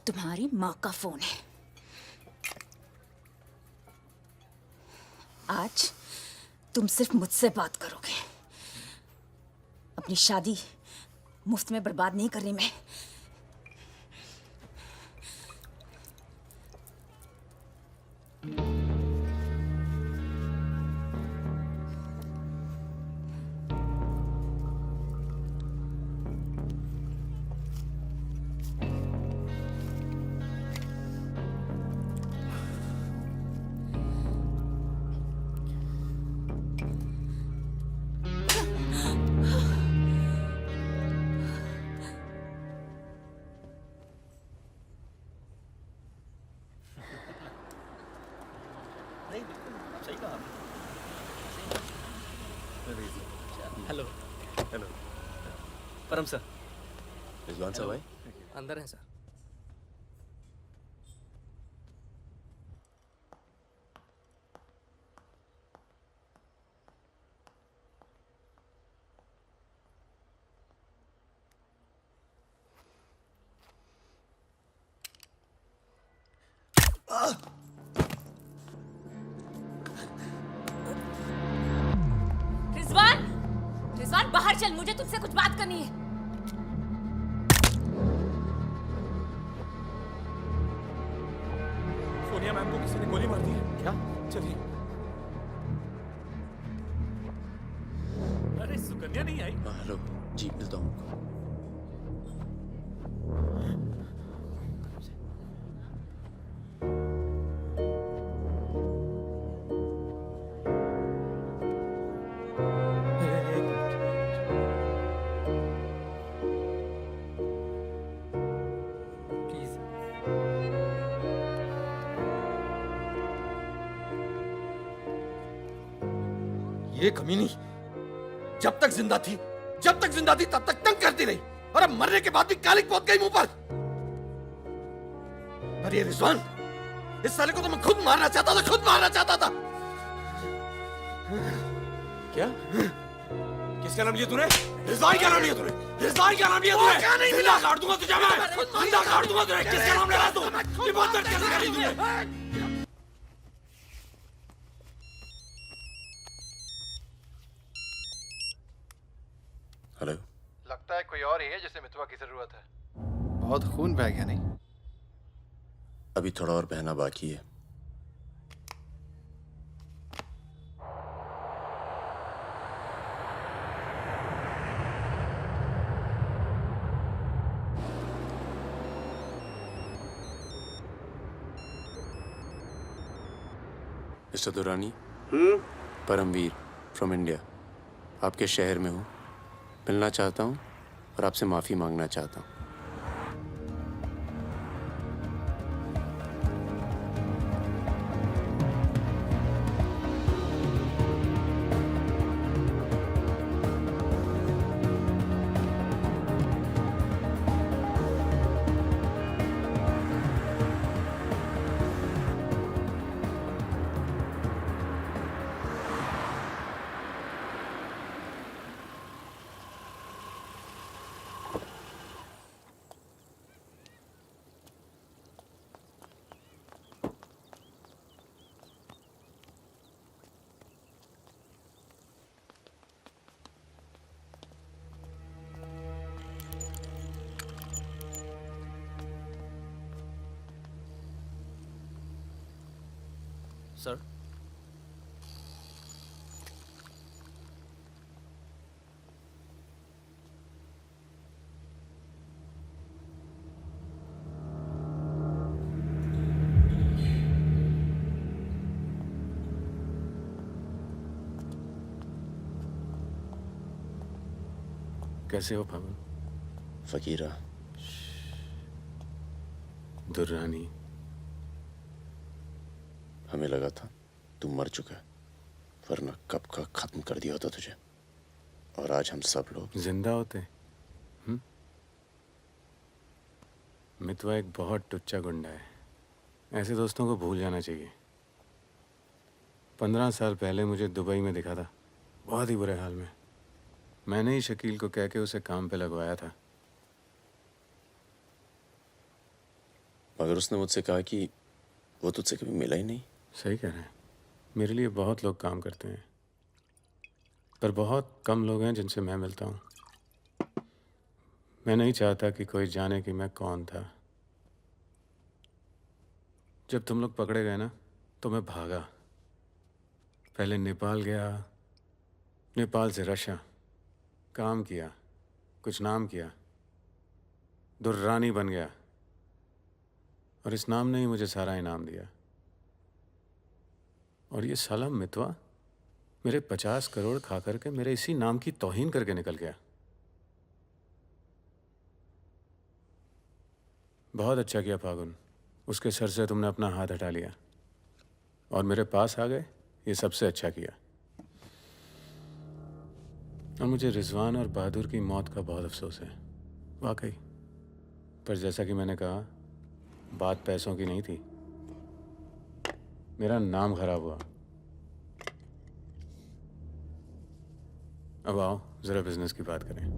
तुम्हारी माँ का फोन है। आज तुम सिर्फ मुझसे बात करोगे। अपनी शादी मुफ्त में बर्बाद नहीं कर रही मैं। हेलो। हेलो परम सर। रिजवान साहब आए? अंदर हैं सर। रिजवान, रिजवान बाहर चल, मुझे तुझसे कुछ बात करनी है। सोनिया मैम को किसी ने गोली मार दी है। क्या? चलिए। अरे सुकन्या नहीं आई? हेलो, जीप मिलता हूँ उनको। ये कमीनी जब तक जिंदा थी तब तक तंग करती रही, और अब मरने के बाद भी कालिक पहुंच गई मुंह पर। अरे ये रिजवान, इस साले को तो मैं खुद मारना चाहता था। क्या? किसका नाम लिया तूने? रिजवान का नाम लिया तूने? जिंदा काट दूंगा तुझे मैं, जिंदा काट दूंगा तुझे। किसका नाम ले रहा तू? ये बहुत दर्द कैसे करी तूने? हेलो। लगता है कोई और ही है जिसे मितवा की जरूरत है। बहुत खून बह गया नहीं? अभी थोड़ा और बहना बाकी है। Mister Durrani, Paramvir from India, आपके शहर में हूँ, मिलना चाहता हूँ और आपसे माफ़ी मांगना चाहता हूँ। सर, कैसे हो फागुन? फकीरा, दुर्रानी, हमें लगा था तू मर चुका है, वरना कब का खत्म कर दिया होता तुझे। और आज हम सब लोग जिंदा होते। मितवा एक बहुत टुच्चा गुंडा है, ऐसे दोस्तों को भूल जाना चाहिए। 15 साल पहले मुझे दुबई में दिखा था, बहुत ही बुरे हाल में। मैंने ही शकील को कह के उसे काम पे लगवाया था, मगर उसने मुझसे कहा कि वो तुझसे कभी मिला ही नहीं। सही कह रहे हैं, मेरे लिए बहुत लोग काम करते हैं, पर बहुत कम लोग हैं जिनसे मैं मिलता हूँ। मैं नहीं चाहता कि कोई जाने कि मैं कौन था। जब तुम लोग पकड़े गए ना, तो मैं भागा। पहले नेपाल गया, नेपाल से रशिया, काम किया, कुछ नाम किया, दुर्रानी बन गया, और इस नाम ने ही मुझे सारा इनाम दिया। और ये साला मितवा मेरे 50 करोड़ खा करके मेरे इसी नाम की तौहीन करके निकल गया। बहुत अच्छा किया फागुन, उसके सर से तुमने अपना हाथ हटा लिया और मेरे पास आ गए, ये सबसे अच्छा किया। और मुझे रिजवान और बहादुर की मौत का बहुत अफसोस है, वाकई। पर जैसा कि मैंने कहा, बात पैसों की नहीं थी, मेरा नाम खराब हुआ। अब आओ जरा बिजनेस की बात करें।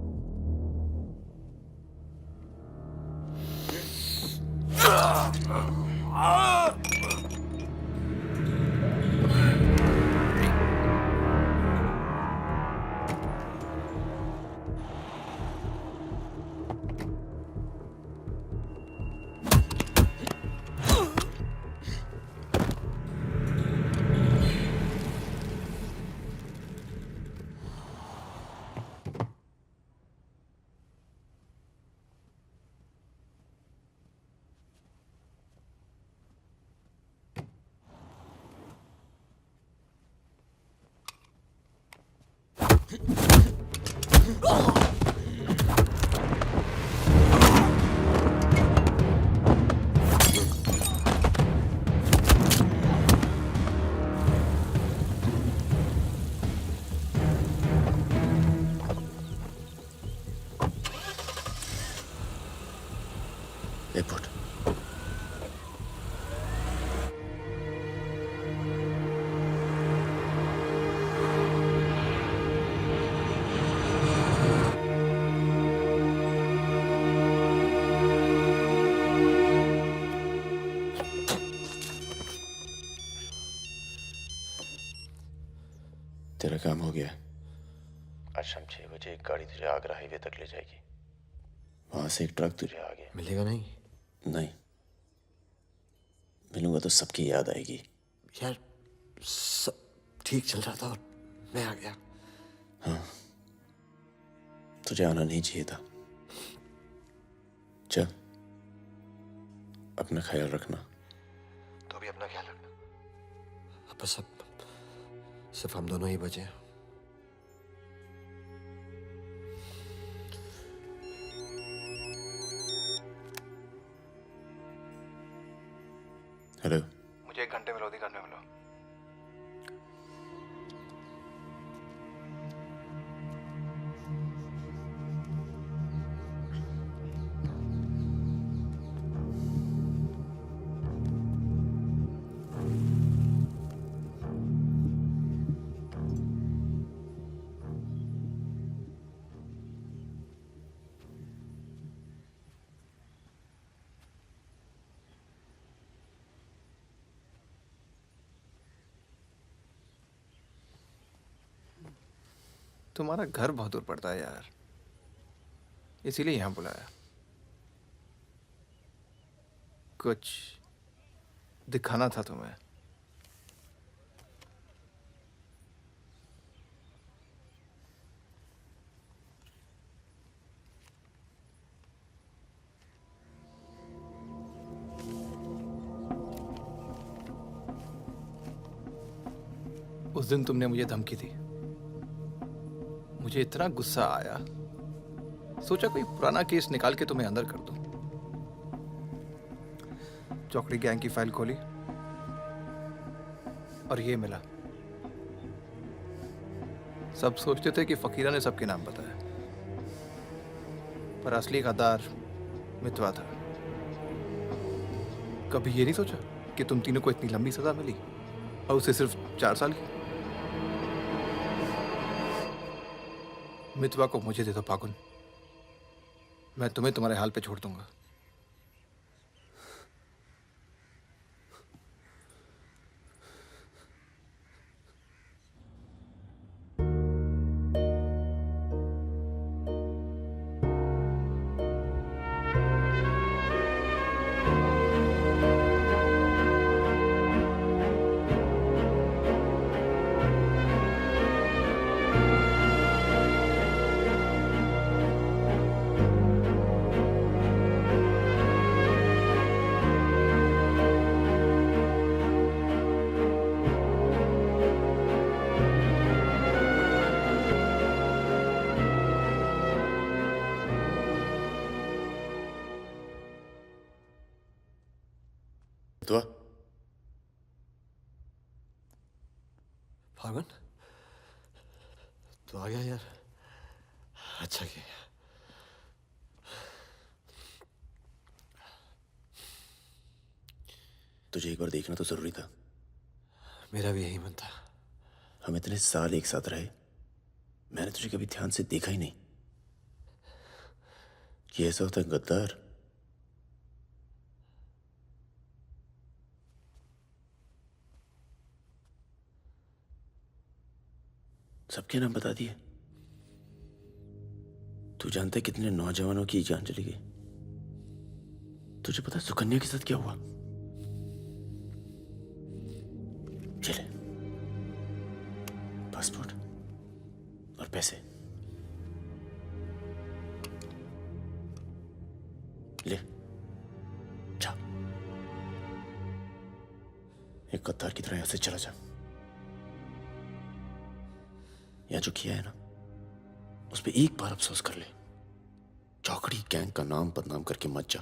एयरपोर्ट। तेरा काम हो गया। आज शाम 6 बजे एक गाड़ी तुझे आगरा हाईवे तक ले जाएगी। वहां से एक ट्रक तुझे आगे मिलेगा नहीं? नहीं, मिलूंगा तो सबकी याद आएगी। यार सब ठीक चल रहा था और मैं आ गया। हाँ, तुझे आना नहीं चाहिए था। चल, अपना ख्याल रखना। तो भी अपना ख्याल रखना। बस अब सिर्फ हम दोनों ही बचे हैं। हेलो, मुझे 1 घंटे में लोधी करने मिलो। तुम्हारा घर बहुत दूर पड़ता है यार, इसीलिए यहाँ बुलाया। कुछ दिखाना था तुम्हें। उस दिन तुमने मुझे धमकी दी, मुझे इतना गुस्सा आया, सोचा कोई पुराना केस निकाल के तुम्हें अंदर कर दूं। चौकड़ी गैंग की फाइल खोली और ये मिला। सब सोचते थे कि फकीरा ने सबके नाम बताया, पर असली गद्दार मितवा था। कभी ये नहीं सोचा कि तुम तीनों को इतनी लंबी सजा मिली और उसे सिर्फ 4 साल की। मितवा को मुझे दे दो फागुन, मैं तुम्हें तुम्हारे हाल पे छोड़ दूंगा। तो फागुन तो आ गया यार, अच्छा किया। तुझे एक बार देखना तो जरूरी था। मेरा भी यही मन था। हम इतने साल एक साथ रहे, मैंने तुझे कभी ध्यान से देखा ही नहीं। ये ऐसा होता है गद्दार। सबके नाम बता दिए। तू जानता है कितने नौजवानों की जान चली गई? तुझे पता है सुकन्या के साथ क्या हुआ? चले, पासपोर्ट और पैसे ले, जा। एक गद्दार की तरह यहां से चला जा। या जो किया है ना, उस पर एक बार अफसोस कर ले। चौकड़ी गैंग का नाम बदनाम करके मत जा।